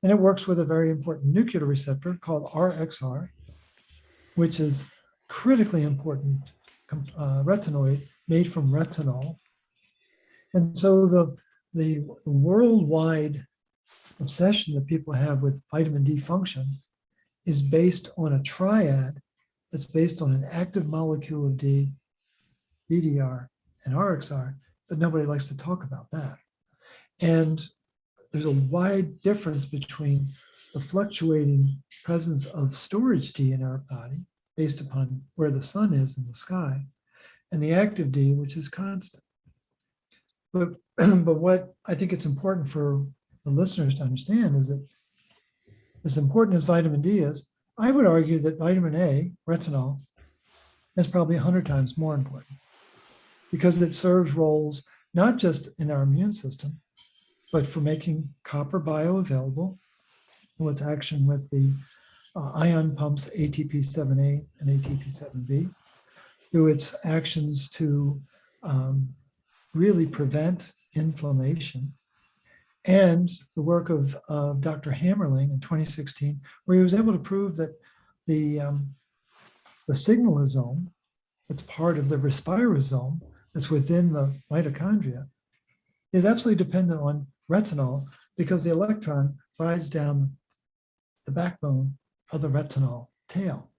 And it works with a very important nuclear receptor called RXR, which is critically important retinoid made from retinol. And so the worldwide obsession that people have with vitamin D function is based on a triad that's based on an active molecule of D, BDR, and RXR, but nobody likes to talk about that. And there's a wide difference between the fluctuating presence of storage D in our body based upon where the sun is in the sky and the active D, which is constant. But what I think it's important for the listeners to understand is that as important as vitamin D is, I would argue that vitamin A, retinol, is probably 100 times more important because it serves roles not just in our immune system, but for making copper bioavailable, and its action with the ion pumps ATP7A and ATP7B, through its actions to really prevent inflammation, and the work of Dr. Hammerling in 2016, where he was able to prove that the signalosome, that's part of the respirosome, that's within the mitochondria, is absolutely dependent on retinol because the electron rides down the backbone of the retinol tail,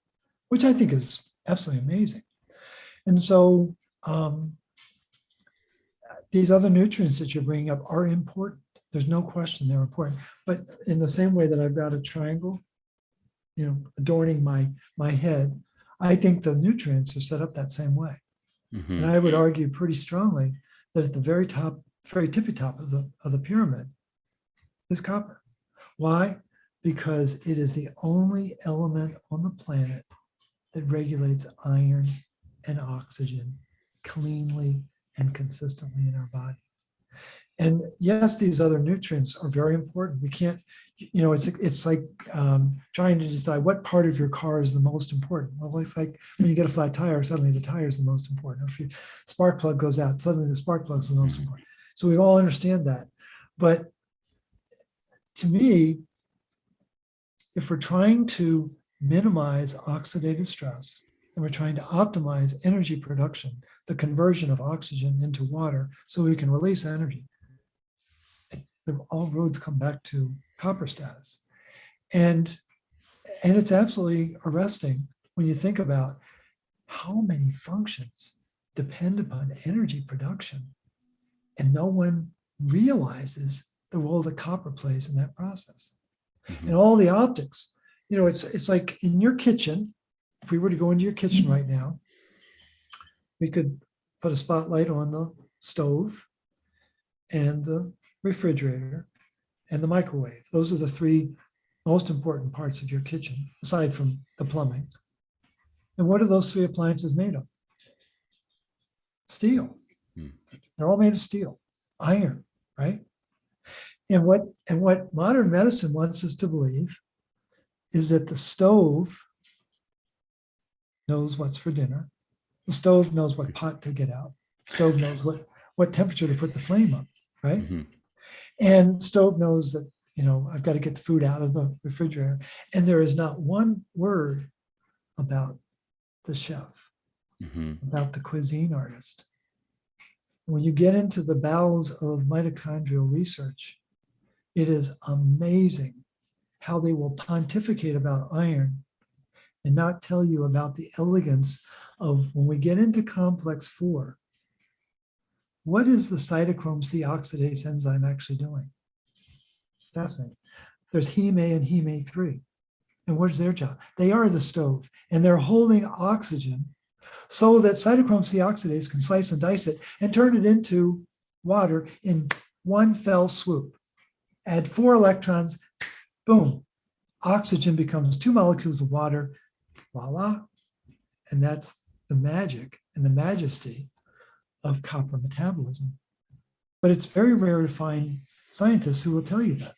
which I think is absolutely amazing. And so these other nutrients that you're bringing up are important. There's no question they're important. But in the same way that I've got a triangle, adorning my head, I think the nutrients are set up that same way. Mm-hmm. And I would argue pretty strongly that at the very top, very tippy top of the pyramid is copper. Why? Because it is the only element on the planet that regulates iron and oxygen cleanly and consistently in our body. And yes, these other nutrients are very important. We can't, it's like trying to decide what part of your car is the most important. Well, it's like when you get a flat tire, suddenly the tire is the most important. Or if your spark plug goes out, suddenly the spark plug is the most important. So we all understand that. But to me, if we're trying to minimize oxidative stress and we're trying to optimize energy production, the conversion of oxygen into water so we can release energy, all roads come back to copper status. And it's absolutely arresting when you think about how many functions depend upon energy production, and no one realizes the role that copper plays in that process. Mm-hmm. And all the optics, it's like in your kitchen, if we were to go into your kitchen right now, we could put a spotlight on the stove and the refrigerator and the microwave. Those are the three most important parts of your kitchen, aside from the plumbing. And what are those three appliances made of? Steel. They're all made of steel, iron, right? And what modern medicine wants us to believe is that the stove knows what's for dinner. The stove knows what pot to get out. The stove knows what temperature to put the flame up, right? Mm-hmm. And stove knows that, I've got to get the food out of the refrigerator. And there is not one word about the chef, about the cuisine artist. When you get into the bowels of mitochondrial research, it is amazing how they will pontificate about iron and not tell you about the elegance of when we get into complex 4, what is the cytochrome C oxidase enzyme actually doing? It's fascinating. There's heme A and heme A3. And what's their job? They are the stove, and they're holding oxygen so that cytochrome C oxidase can slice and dice it and turn it into water in one fell swoop. Add 4 electrons, boom, oxygen becomes 2 molecules of water, voila. And that's the magic and the majesty of copper metabolism. But it's very rare to find scientists who will tell you that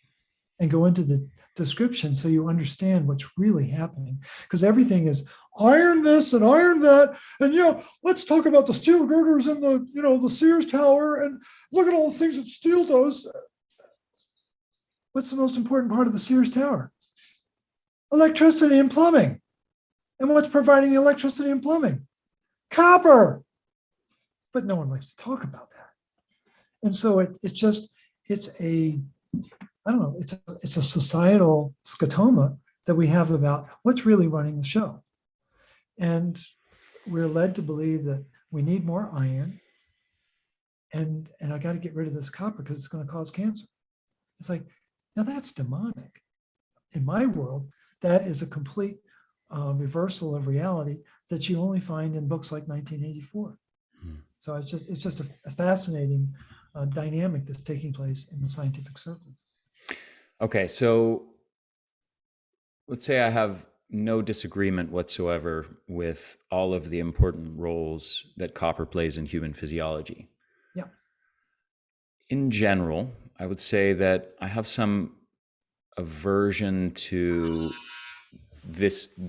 and go into the description so you understand what's really happening. Because everything is iron this and iron that. And let's talk about the steel girders in the Sears Tower and look at all the things that steel does. What's the most important part of the Sears Tower? Electricity and plumbing. And what's providing the electricity and plumbing? Copper. But no one likes to talk about that. And so it's a societal scotoma that we have about what's really running the show. And we're led to believe that we need more iron and I got to get rid of this copper because it's going to cause cancer. It's like, now that's demonic. In my world, that is a complete reversal of reality that you only find in books like 1984. So it's just a fascinating dynamic that's taking place in the scientific circles. Okay, so let's say I have no disagreement whatsoever with all of the important roles that copper plays in human physiology. Yeah. In general, I would say that I have some aversion to this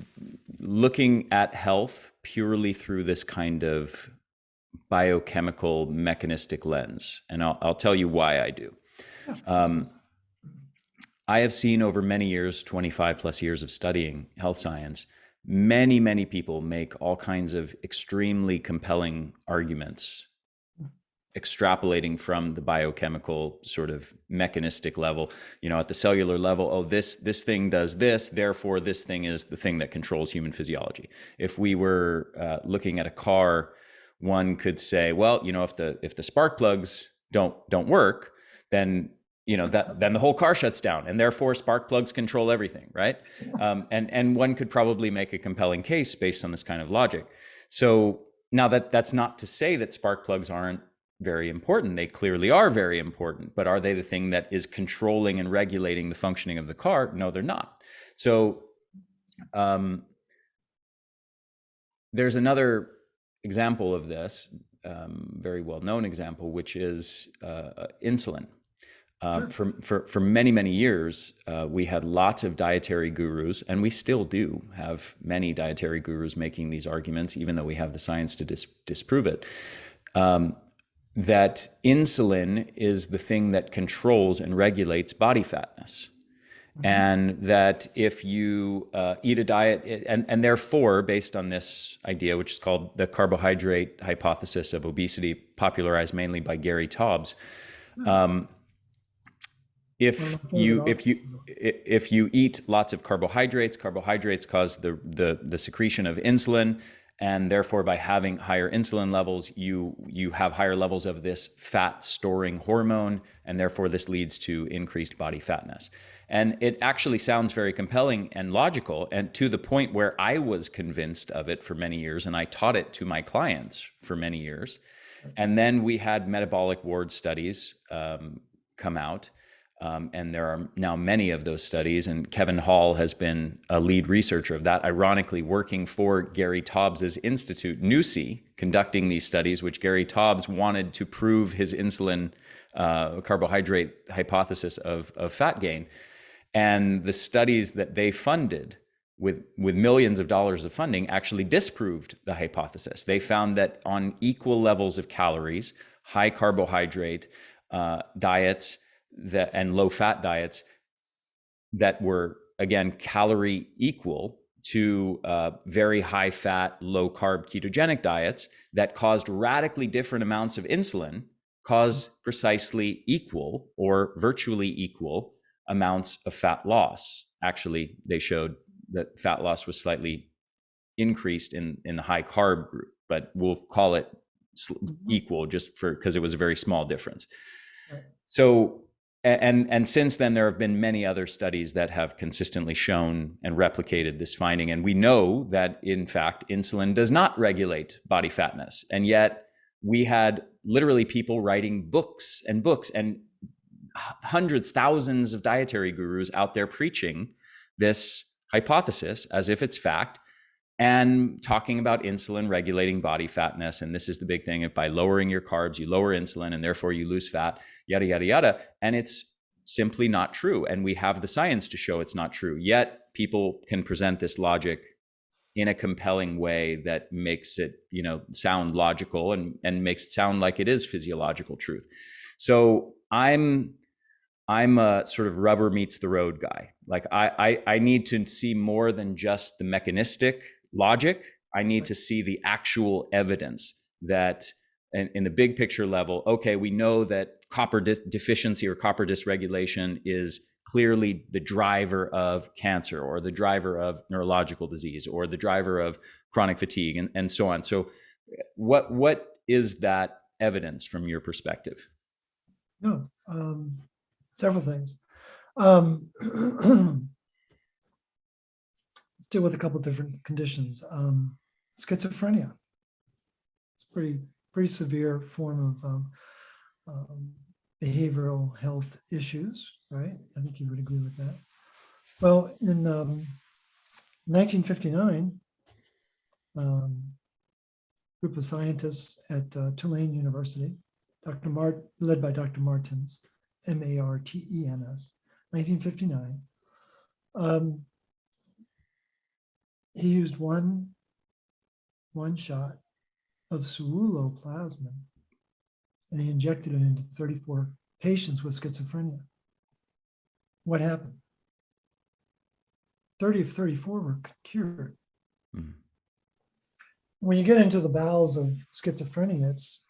looking at health purely through this kind of biochemical mechanistic lens. And I'll tell you why I do. I have seen over many years, 25 plus years of studying health science, many, many people make all kinds of extremely compelling arguments, extrapolating from the biochemical sort of mechanistic level, at the cellular level. Oh, this thing does this, therefore this thing is the thing that controls human physiology. If we were looking at a car, one could say, well, if the spark plugs don't work, then then the whole car shuts down, and therefore spark plugs control everything, right? And one could probably make a compelling case based on this kind of logic. So now that's not to say that spark plugs aren't very important. They clearly are very important, but are they the thing that is controlling and regulating the functioning of the car? No, they're not. So there's another example of this, very well-known example, which is insulin. For many, many years, we had lots of dietary gurus, and we still do have many dietary gurus making these arguments, even though we have the science to disprove it, that insulin is the thing that controls and regulates body fatness. And that if you eat a diet, and therefore, based on this idea, which is called the carbohydrate hypothesis of obesity, popularized mainly by Gary Taubes, if you eat lots of carbohydrates cause the secretion of insulin, and therefore by having higher insulin levels, you have higher levels of this fat storing hormone, and therefore this leads to increased body fatness. And it actually sounds very compelling and logical, and to the point where I was convinced of it for many years, and I taught it to my clients for many years. And then we had metabolic ward studies come out, and there are now many of those studies, and Kevin Hall has been a lead researcher of that, ironically working for Gary Taubes' institute, NUSI, conducting these studies, which Gary Taubes wanted to prove his insulin carbohydrate hypothesis of fat gain. And the studies that they funded with millions of dollars of funding actually disproved the hypothesis. They found that on equal levels of calories, high carbohydrate diets and low fat diets that were, again, calorie equal to very high fat, low carb ketogenic diets that caused radically different amounts of insulin, caused precisely equal or virtually equal amounts of fat loss. Actually, they showed that fat loss was slightly increased in the high carb group, but we'll call it equal just because it was a very small difference. Right. So, and since then, there have been many other studies that have consistently shown and replicated this finding. And we know that, in fact, insulin does not regulate body fatness. And yet we had literally people writing books and hundreds, thousands of dietary gurus out there preaching this hypothesis as if it's fact, and talking about insulin regulating body fatness. And this is the big thing. If by lowering your carbs, you lower insulin and therefore you lose fat, yada, yada, yada. And it's simply not true. And we have the science to show it's not true. Yet people can present this logic in a compelling way that makes it, sound logical and makes it sound like it is physiological truth. So I'm a sort of rubber meets the road guy. Like I need to see more than just the mechanistic logic. I need to see the actual evidence that in the big picture level, okay, we know that copper deficiency or copper dysregulation is clearly the driver of cancer or the driver of neurological disease or the driver of chronic fatigue and so on. So what is that evidence from your perspective? No, several things. Let's deal with a couple of different conditions. Schizophrenia. It's pretty severe form of behavioral health issues, right? I think you would agree with that. Well, in 1959, group of scientists at Tulane University, led by Dr. Martens, Martens, 1959. He used one shot of ceruloplasmin, and he injected it into 34 patients with schizophrenia. What happened? 30 of 34 were cured. Mm-hmm. When you get into the bowels of schizophrenia, it's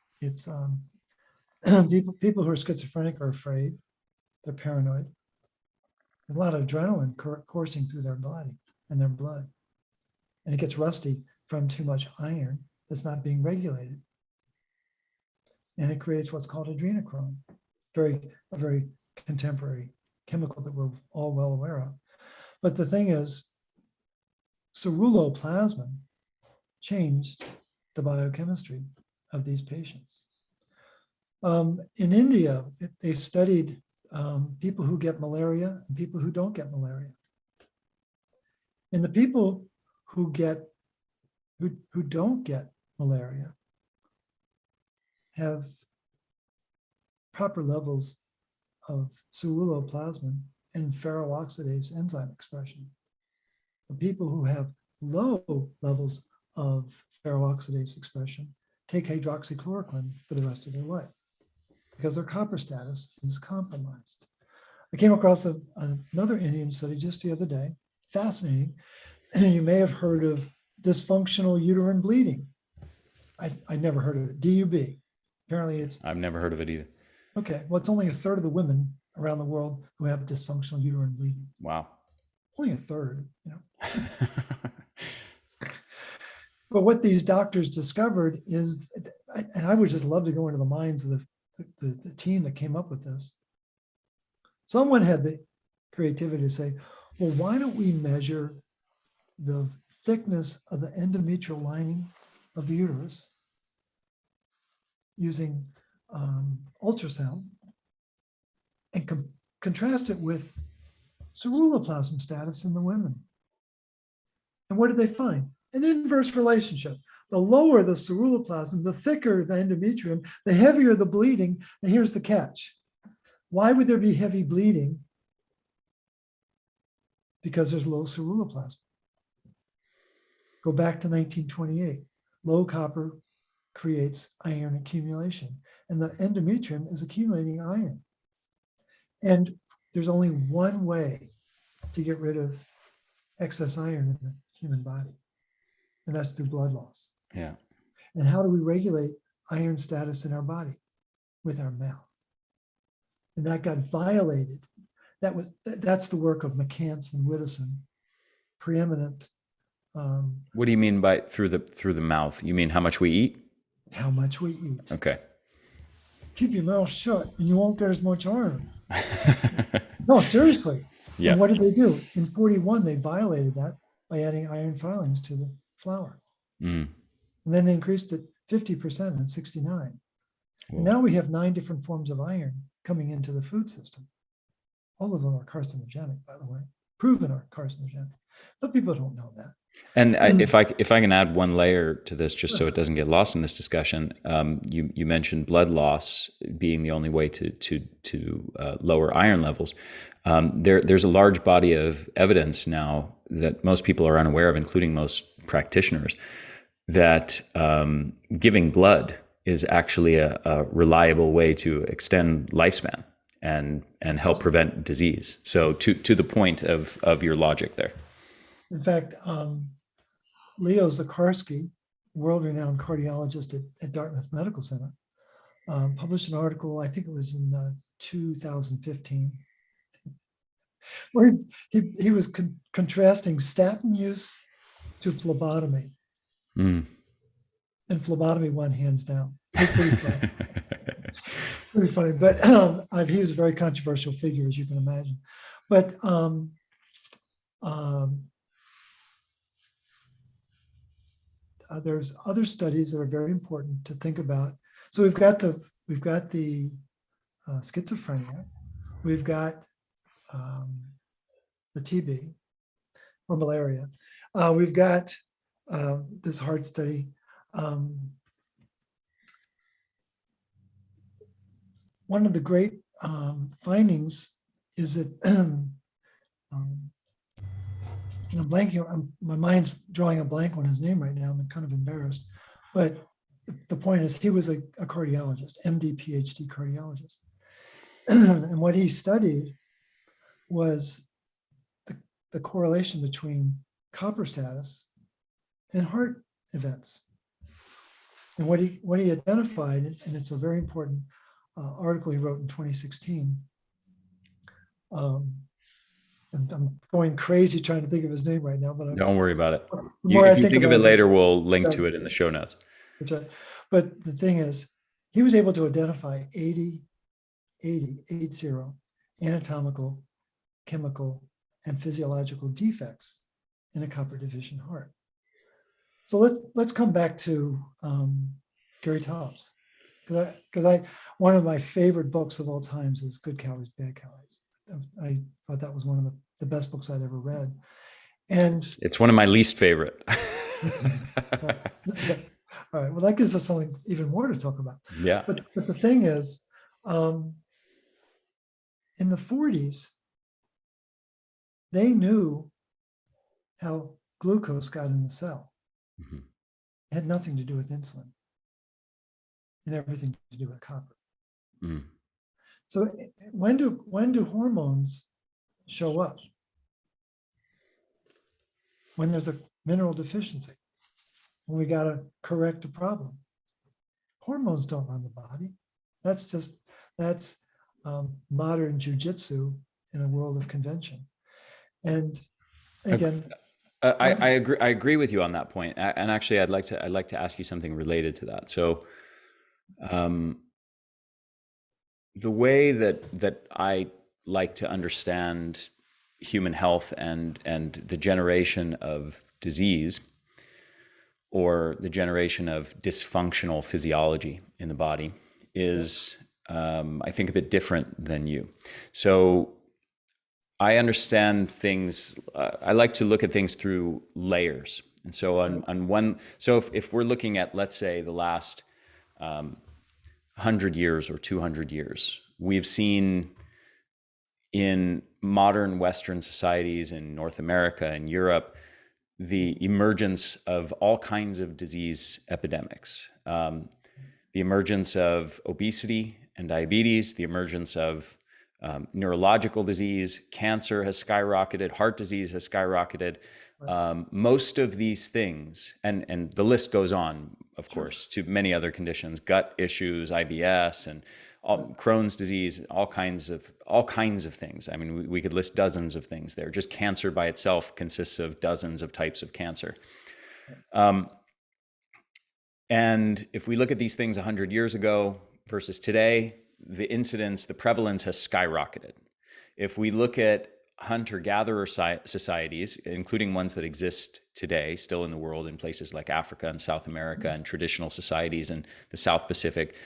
people who are schizophrenic are afraid, they're paranoid. There's a lot of adrenaline coursing through their body and their blood. And it gets rusty from too much iron that's not being regulated. And it creates what's called adrenochrome, a very contemporary chemical that we're all well aware of. But the thing is, ceruloplasmin changed the biochemistry of these patients. In India, they studied people who get malaria and people who don't get malaria. And the people who don't get malaria have proper levels of ceruloplasmin and ferroxidase enzyme expression. The people who have low levels of ferroxidase expression take hydroxychloroquine for the rest of their life because their copper status is compromised. I came across another Indian study just the other day, fascinating. You may have heard of dysfunctional uterine bleeding. I never heard of it, DUB. Apparently it's... I've never heard of it either. Okay, well, it's only a third of the women around the world who have dysfunctional uterine bleeding. Wow. Only a third, But what these doctors discovered is, and I would just love to go into the minds of the team that came up with this. Someone had the creativity to say, well, why don't we measure the thickness of the endometrial lining of the uterus using ultrasound and contrast it with ceruloplasmin status in the women. And what did they find? An inverse relationship. The lower the ceruloplasmin, the thicker the endometrium, the heavier the bleeding. And here's the catch. Why would there be heavy bleeding? Because there's low ceruloplasmin. Go back to 1928. Low copper creates iron accumulation, and the endometrium is accumulating iron. And there's only one way to get rid of excess iron in the human body, and that's through blood loss. Yeah. And how do we regulate iron status in our body? With our mouth. And that got violated. That's the work of McCants and Widdowson, preeminent. What do you mean by through the mouth? You mean how much we eat? How much we eat. Okay. Keep your mouth shut and you won't get as much iron. No, seriously. Yeah. And what did they do? In 41, they violated that by adding iron filings to the flour. Mm. And then they increased it 50% in 69. Whoa. And now we have 9 different forms of iron coming into the food system. All of them are carcinogenic, by the way, proven are carcinogenic. But people don't know that. And if I can add one layer to this, just so it doesn't get lost in this discussion, you mentioned blood loss being the only way to lower iron levels. There's a large body of evidence now that most people are unaware of, including most practitioners, that giving blood is actually a reliable way to extend lifespan and help prevent disease. So to the point of your logic there. In fact, Leo Zakarsky, world-renowned cardiologist at Dartmouth Medical Center, published an article, I think it was in 2015, where he was contrasting statin use to phlebotomy. And phlebotomy won hands down. It's pretty funny. Pretty funny. But he was a very controversial figure, as you can imagine. But there's other studies that are very important to think about. So we've got the schizophrenia, we've got the TB or malaria, we've got this heart study. One of the great findings is that I'm blanking. My mind's drawing a blank on his name right now. I'm kind of embarrassed. But the point is, he was a cardiologist, MD, PhD cardiologist. And what he studied was the correlation between copper status and heart events. And what he identified, and it's a very important article he wrote in 2016. And I'm going crazy trying to think of his name right now, but don't worry about it. If you think of it later, we'll link to it in the show notes. That's right. But the thing is, he was able to identify 80 anatomical, chemical, and physiological defects in a copper deficient heart. So let's come back to Gary Taubes, because one of my favorite books of all times is Good Calories, Bad Calories. I thought that was one of the best books I'd ever read. And it's one of my least favorite. All right. Well, that gives us something even more to talk about. Yeah. But the thing is, in the 40s, they knew how glucose got in the cell. Mm-hmm. It had nothing to do with insulin and everything to do with copper. Mm. So when do hormones show up? When there's a mineral deficiency, when we got to correct a problem. Hormones don't run the body. That's modern jujitsu in a world of convention. And again, I agree with you on that point. And actually, I'd like to ask you something related to that. So, the way that I like to understand human health and the generation of disease, or the generation of dysfunctional physiology in the body, is I think a bit different than you. So I understand things. I like to look at things through layers. And so if we're looking at, let's say, the last 100 years or 200 years, we've seen in modern Western societies in North America and Europe the emergence of all kinds of disease epidemics, the emergence of obesity and diabetes, the emergence of neurological disease, cancer has skyrocketed, heart disease has skyrocketed. Most of these things, and the list goes on, of course, to many other conditions, gut issues, IBS, and Crohn's disease, all kinds of things. I mean, we could list dozens of things there. Just cancer by itself consists of dozens of types of cancer. And if we look at these things 100 years ago versus today, the incidence, the prevalence has skyrocketed. If we look at hunter-gatherer societies, including ones that exist today, still in the world in places like Africa and South America, and traditional societies in the South Pacific,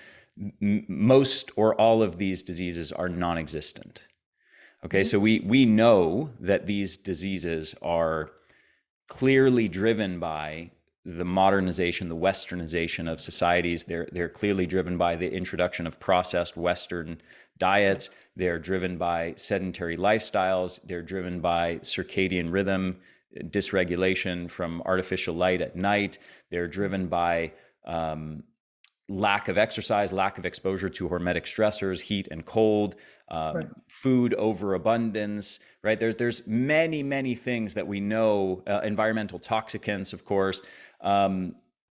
most or all of these diseases are non-existent. Okay, so we know that these diseases are clearly driven by the modernization, the westernization of societies. They're clearly driven by the introduction of processed Western diets. They're driven by sedentary lifestyles. They're driven by circadian rhythm, dysregulation from artificial light at night. They're driven by lack of exercise, lack of exposure to hormetic stressors, heat and cold, Right. food overabundance, right? There's many things that we know, environmental toxicants, of course,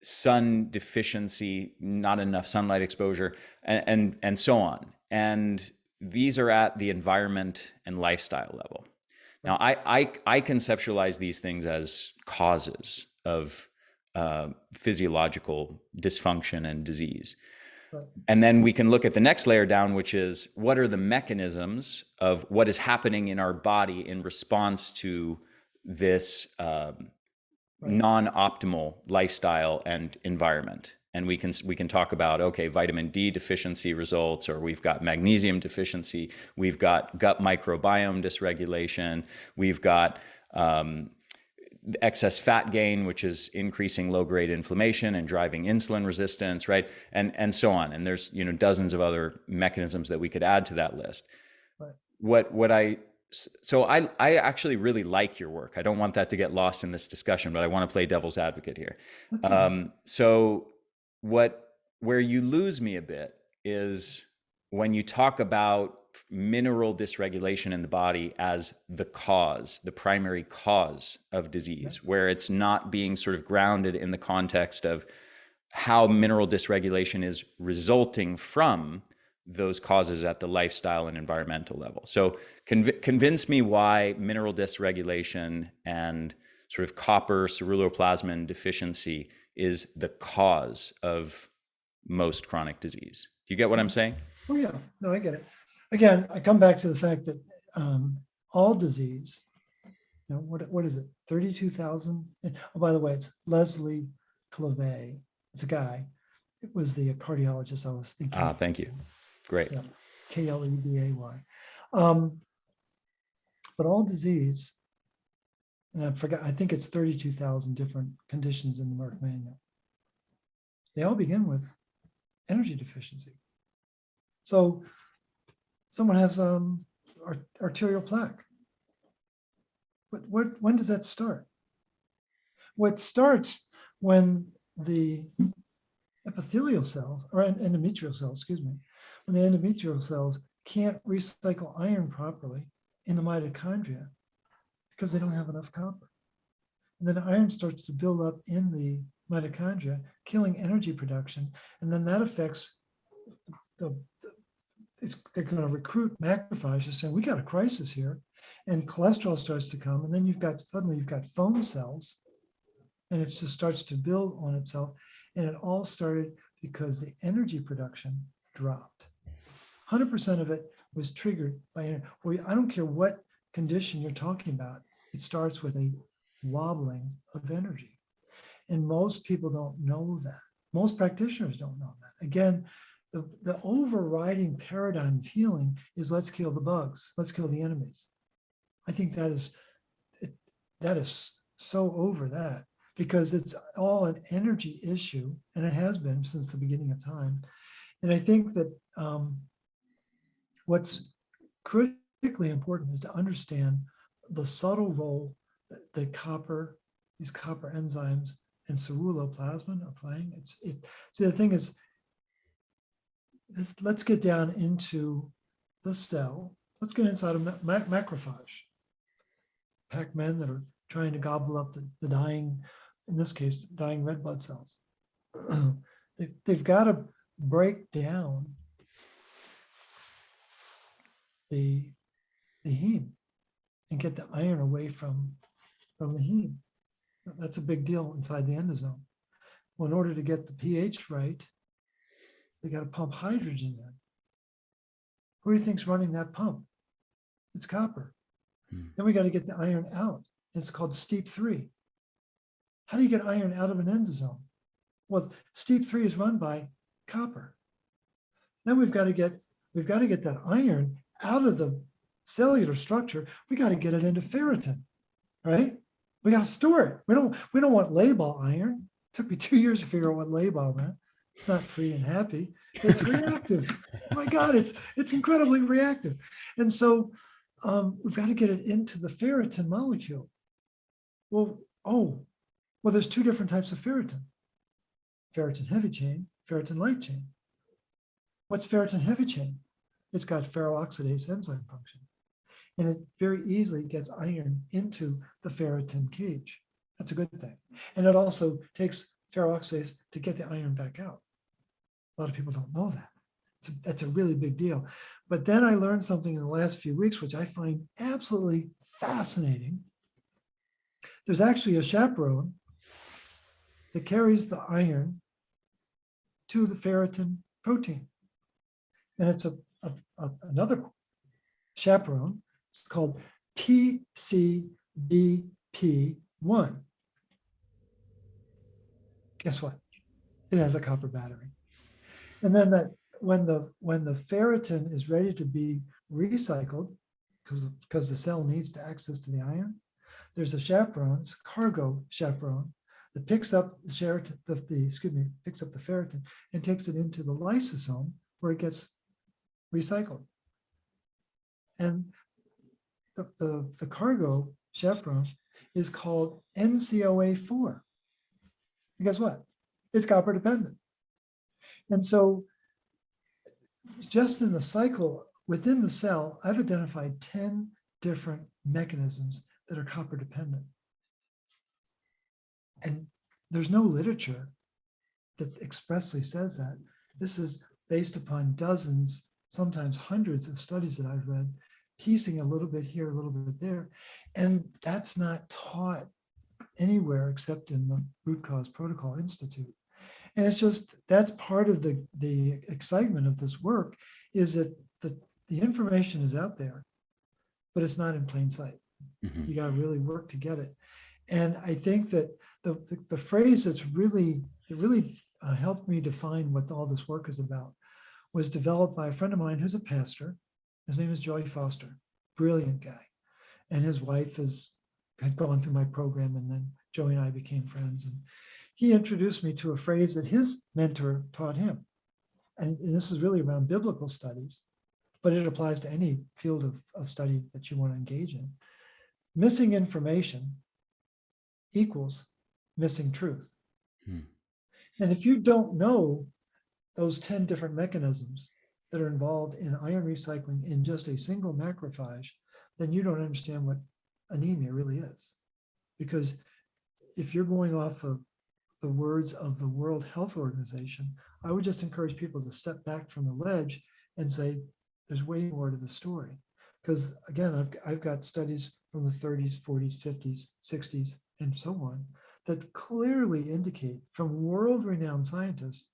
sun deficiency, not enough sunlight exposure, and so on. And these are at the environment and lifestyle level. Now, I conceptualize these things as causes of physiological dysfunction and disease. Right. And then we can look at the next layer down, which is what are the mechanisms of what is happening in our body in response to this non-optimal lifestyle and environment. And we can talk about, okay, vitamin D deficiency results, or we've got magnesium deficiency, we've got gut microbiome dysregulation, we've got excess fat gain, which is increasing low-grade inflammation and driving insulin resistance, right? And so on. And there's dozens of other mechanisms that we could add to that list. Right. So I actually really like your work. I don't want that to get lost in this discussion, but I want to play devil's advocate here. So where you lose me a bit is when you talk about mineral dysregulation in the body as the cause, the primary cause of disease, where it's not being sort of grounded in the context of how mineral dysregulation is resulting from those causes at the lifestyle and environmental level. So convince me why mineral dysregulation and sort of copper ceruloplasmin deficiency is the cause of most chronic disease. Do you get what I'm saying? Oh, yeah. No, I get it. Again, I come back to the fact that all disease, what is it? 32,000. Oh, by the way, it's Leslie Clave. It's a guy. It was the cardiologist I was thinking. Thank you. Great. Yeah. Klebay. But all disease, and I forgot, I think it's 32,000 different conditions in the Merck manual. They all begin with energy deficiency. So someone has arterial plaque. When does that start? What starts when the epithelial cells, or endometrial cells, excuse me, when the endometrial cells can't recycle iron properly in the mitochondria because they don't have enough copper. And then iron starts to build up in the mitochondria, killing energy production, and then that affects they're going to recruit macrophages saying, we got a crisis here, and cholesterol starts to come, and then suddenly you've got foam cells, and it just starts to build on itself. And it all started because the energy production dropped. 100% of it was triggered by, I don't care what condition you're talking about, it starts with a wobbling of energy. And most people don't know that. Most practitioners don't know that. Again, the overriding paradigm of healing is let's kill the bugs, let's kill the enemies. I think that is so over that, because it's all an energy issue, and it has been since the beginning of time. And I think that what's critically important is to understand the subtle role that these copper enzymes and ceruloplasmin are playing. So the thing is, let's get down into the cell. Let's get inside a macrophage. Pac-Men that are trying to gobble up the dying, in this case, dying red blood cells. They've got to break down the heme and get the iron away from the heme. That's a big deal inside the endosome. Well, in order to get the pH right, they got to pump hydrogen in. Who do you think's running that pump? It's copper. Then we got to get the iron out. It's called steep 3. How do you get iron out of an endosome? Well, steep 3 is run by copper. Then we've got to get that iron out of the cellular structure, we got to get it into ferritin, right? We got to store it. We don't want Labile iron. It took me 2 years to figure out what Labile meant. It's not free and happy. It's reactive. Oh my God, it's incredibly reactive. And so we've got to get it into the ferritin molecule. Well, there's two different types of ferritin. Ferritin heavy chain, ferritin light chain. What's ferritin heavy chain? It's got ferroxidase enzyme function. And it very easily gets iron into the ferritin cage. That's a good thing. And it also takes ferroxidase to get the iron back out. A lot of people don't know that. That's a really big deal. But then I learned something in the last few weeks, which I find absolutely fascinating. There's actually a chaperone that carries the iron to the ferritin protein. And it's another chaperone. It's called PCBP1. Guess what? It has a copper battery. And then that when the ferritin is ready to be recycled, because the cell needs to access to the iron, there's a chaperone, it's a cargo chaperone that picks up the ferritin, picks up the ferritin and takes it into the lysosome where it gets recycled. And the cargo chaperone is called NCOA4. And guess what? It's copper dependent. And so just in the cycle within the cell, I've identified 10 different mechanisms that are copper dependent. And there's no literature that expressly says that. This is based upon dozens, sometimes hundreds of studies that I've read, piecing a little bit here, a little bit there. And that's not taught anywhere except in the Root Cause Protocol Institute. And it's just, that's part of the excitement of this work, is that the information is out there, but it's not in plain sight. Mm-hmm. You got to really work to get it. And I think that the phrase that really helped me define what all this work is about was developed by a friend of mine who's a pastor. His name is Joey Foster, brilliant guy. And his wife had gone through my program, and then Joey and I became friends. And he introduced me to a phrase that his mentor taught him. And this is really around biblical studies, but it applies to any field of study that you want to engage in. Missing information equals missing truth. And if you don't know those 10 different mechanisms that are involved in iron recycling in just a single macrophage, then you don't understand what anemia really is. Because if you're going off of the words of the World Health Organization, I would just encourage people to step back from the ledge and say, there's way more to the story. Because again, I've got studies from the 30s, 40s, 50s, 60s, and so on, that clearly indicate from world-renowned scientists,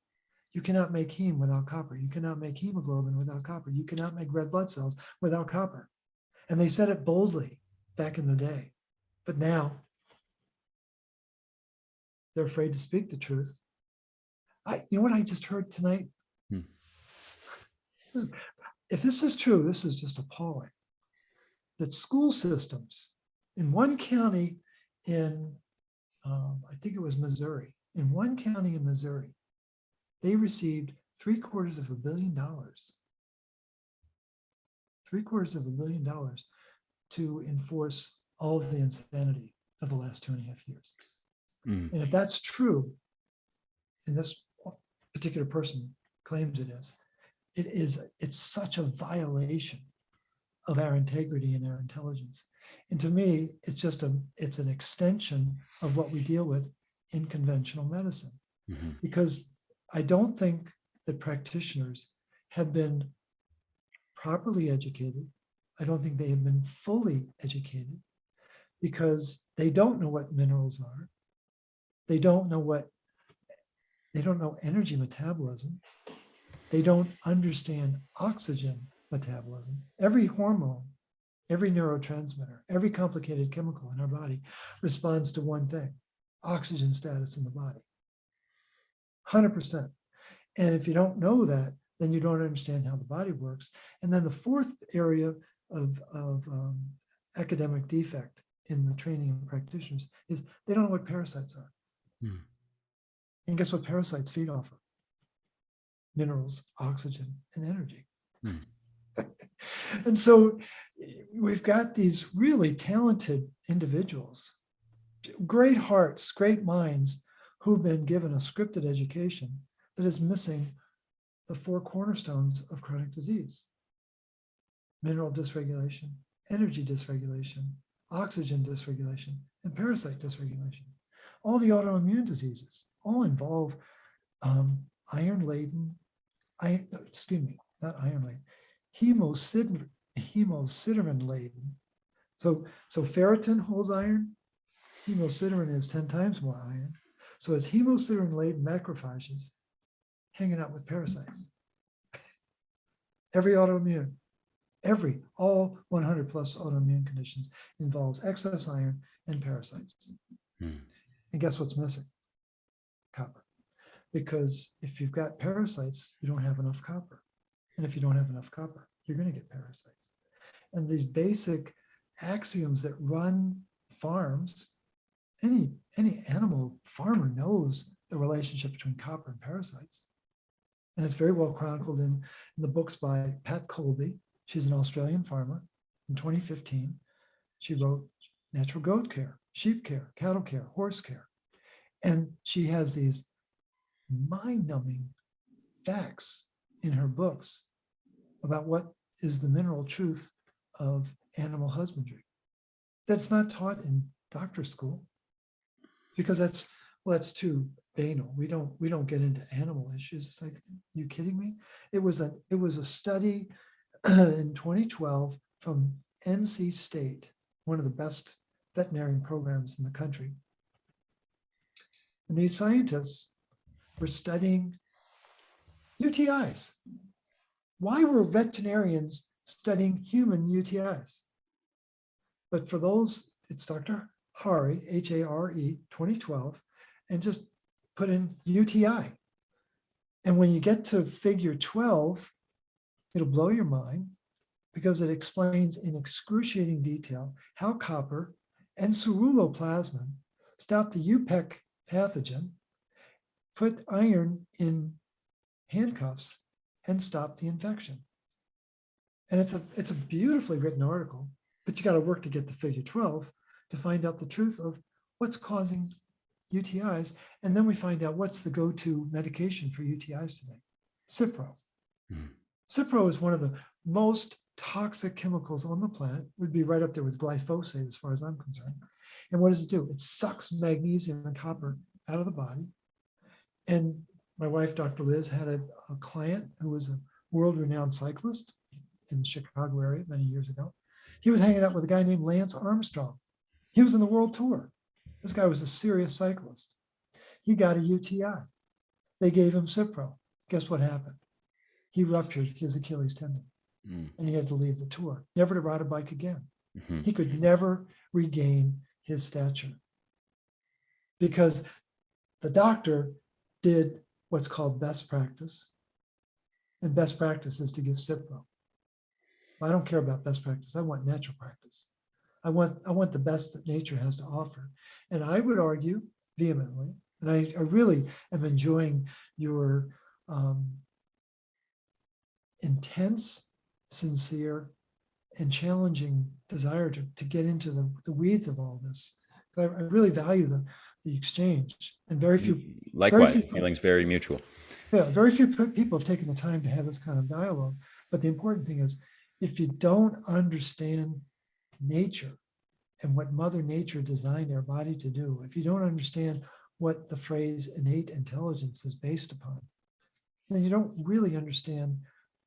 you cannot make heme without copper. You cannot make hemoglobin without copper. You cannot make red blood cells without copper. And they said it boldly back in the day. But now, they're afraid to speak the truth. You know what I just heard tonight? If this is true, this is just appalling. That school systems in one county in, I think it was Missouri, in one county in Missouri, they received $750 million. $750 million to enforce all of the insanity of the last 2.5 years. And if that's true, and this particular person claims it is, it's such a violation of our integrity and our intelligence. And to me, it's an extension of what we deal with in conventional medicine. Mm-hmm. Because I don't think that practitioners have been properly educated. I don't think they have been fully educated, because they don't know what minerals are. They don't know energy metabolism. They don't understand oxygen metabolism. Every hormone, every neurotransmitter, every complicated chemical in our body responds to one thing: oxygen status in the body. 100%. And if you don't know that, then you don't understand how the body works. And then the fourth area of academic defect in the training of practitioners is they don't know what parasites are. Hmm. And guess what parasites feed off of? Minerals, oxygen, and energy. Hmm. And so we've got these really talented individuals, great hearts, great minds, who've been given a scripted education that is missing the four cornerstones of chronic disease: mineral dysregulation, energy dysregulation, oxygen dysregulation, and parasite dysregulation. All the autoimmune diseases all involve iron-laden, not iron-laden, hemosiderin-laden. So ferritin holds iron, hemosiderin is 10 times more iron. So it's hemosiderin-laden macrophages hanging out with parasites. Every autoimmune, all 100 plus autoimmune conditions involves excess iron and parasites. Hmm. And guess what's missing? Copper. Because if you've got parasites, you don't have enough copper. And if you don't have enough copper, you're going to get parasites. And these basic axioms that run farms, any animal farmer knows the relationship between copper and parasites. And it's very well chronicled in the books by Pat Colby. She's an Australian farmer. In 2015, she wrote Natural Goat Care, Sheep Care, Cattle Care, Horse Care. And she has these mind-numbing facts in her books about what is the mineral truth of animal husbandry that's not taught in doctor school, because that's too banal. We don't get into animal issues. It's like, you kidding me? It was a study in 2012 from NC State, one of the best veterinarian programs in the country. And these scientists were studying UTIs. Why were veterinarians studying human UTIs? But for those, it's Dr. Hari, Hare, 2012, and just put in UTI. And when you get to figure 12, it'll blow your mind, because it explains in excruciating detail how copper and ceruloplasmin stop the UPEC pathogen, put iron in handcuffs, and stop the infection. And it's a beautifully written article, but you got to work to get to figure 12 to find out the truth of what's causing UTIs. And then we find out what's the go-to medication for UTIs today: Cipro. Mm. Cipro is one of the most toxic chemicals on the planet. It would be right up there with glyphosate as far as I'm concerned. And what does it do? It sucks magnesium and copper out of the body. And my wife, Dr. Liz, had a client who was a world-renowned cyclist in the Chicago area many years ago. He was hanging out with a guy named Lance Armstrong. He was in the world tour. This guy was a serious cyclist. He got a UTI. They gave him Cipro. Guess what happened? He ruptured his Achilles tendon, and he had to leave the tour, never to ride a bike again. Mm-hmm. He could never regain his stature because the doctor did what's called best practice, and best practice is to give Cipro. I don't care about best practice. I want natural practice. I want the best that nature has to offer. And I would argue vehemently, and I really am enjoying your intense, sincere, and challenging desire to get into the weeds of all this. I really value the exchange, and very few. Likewise, very few, feelings very mutual. Yeah, very few people have taken the time to have this kind of dialogue. But the important thing is, if you don't understand nature and what Mother Nature designed our body to do, if you don't understand what the phrase innate intelligence is based upon, then you don't really understand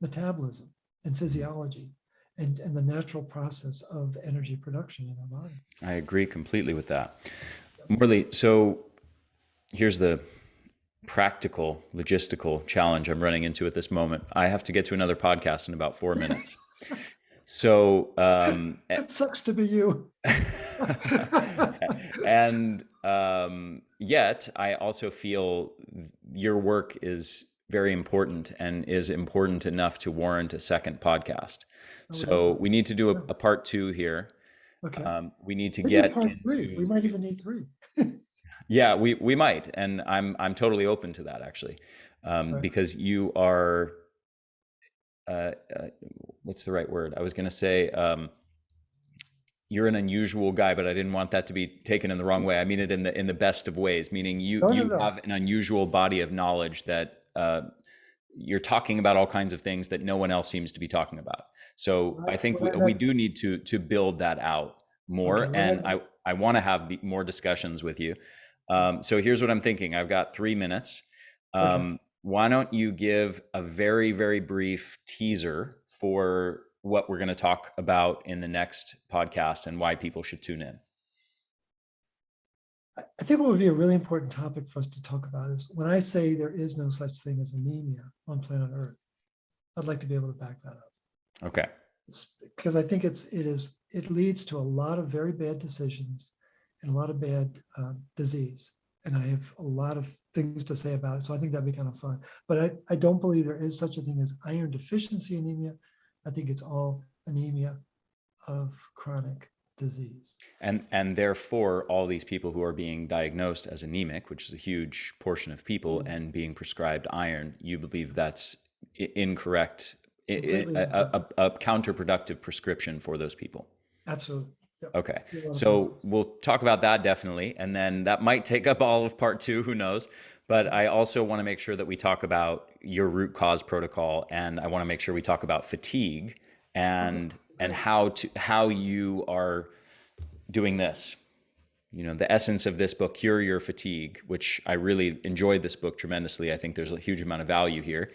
metabolism and physiology and the natural process of energy production in our body. I agree completely with that. Morley, so here's the practical, logistical challenge I'm running into at this moment. I have to get to another podcast in about 4 minutes. So it sucks to be you. And yet I also feel your work is very important and is important enough to warrant a second podcast. I would love So we need to do that. a part two here. Okay. We need to We need get part three. We into, might even need three. yeah, we might, and I'm totally open to that actually, Right. because you are, uh, uh, what's the right word? I was going to say, you're an unusual guy, but I didn't want that to be taken in the wrong way. I mean it in the best of ways, meaning No, no, you no. have an unusual body of knowledge that you're talking about all kinds of things that no one else seems to be talking about. So I think What I we meant, do need to build that out okay, more, what and I, I want to have more discussions with you. okay, So here's what I'm thinking. I've got 3 minutes. okay. Why don't you give a very, very brief teaser for what we're going to talk about in the next podcast and why people should tune in? I think what would be a really important topic for us to talk about is when I say there is no such thing as anemia on planet Earth, I'd like to be able to back that up. Okay. Because I think it leads to a lot of very bad decisions and a lot of bad disease. And I have a lot of things to say about it. So I think that'd be kind of fun. But I don't believe there is such a thing as iron deficiency anemia. I think it's all anemia of chronic disease. And therefore, all these people who are being diagnosed as anemic, which is a huge portion of people, and being prescribed iron, you believe that's incorrect, Completely. a counterproductive prescription for those people. Absolutely. Yep. Okay. You're welcome. So we'll talk about that definitely. And then that might take up all of part two, who knows? But I also want to make sure that we talk about your root cause protocol. And I want to make sure we talk about fatigue and how you are doing this. You know, the essence of this book, Cure Your Fatigue, which I really enjoyed this book tremendously. I think there's a huge amount of value here.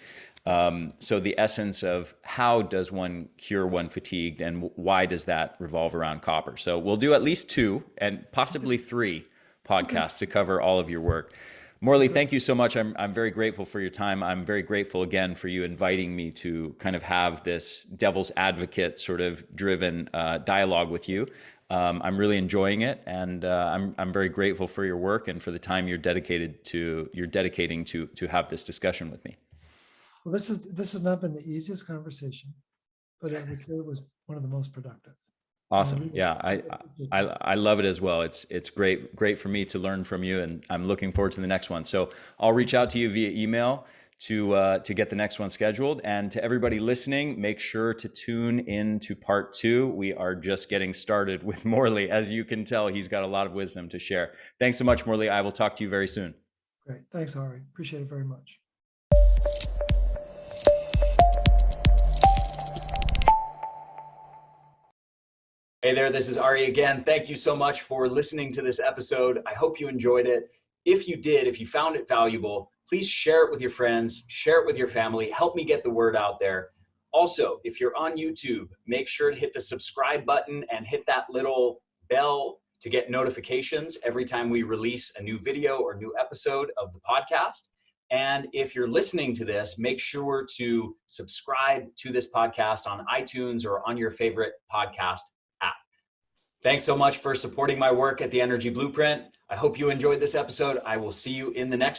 So the essence of how does one cure one fatigue and why does that revolve around copper? So we'll do at least 2 and possibly 3 podcasts to cover all of your work. Morley, thank you so much. I'm very grateful for your time. I'm very grateful again for you inviting me to kind of have this devil's advocate sort of driven dialogue with you. I'm really enjoying it, and I'm very grateful for your work and for the time you're dedicating to have this discussion with me. Well, this has not been the easiest conversation, but I would say it was one of the most productive. Awesome. Yeah, I love it as well. It's great for me to learn from you, and I'm looking forward to the next one. So I'll reach out to you via email to get the next one scheduled. And to everybody listening, make sure to tune in to part 2. We are just getting started with Morley. As you can tell, he's got a lot of wisdom to share. Thanks so much, Morley. I will talk to you very soon. Great. Thanks, Ari. Appreciate it very much. Hey there, this is Ari again. Thank you so much for listening to this episode. I hope you enjoyed it. If you did, if you found it valuable, please share it with your friends, share it with your family, help me get the word out there. Also, if you're on YouTube, make sure to hit the subscribe button and hit that little bell to get notifications every time we release a new video or new episode of the podcast. And if you're listening to this, make sure to subscribe to this podcast on iTunes or on your favorite podcast app. Thanks so much for supporting my work at the Energy Blueprint. I hope you enjoyed this episode. I will see you in the next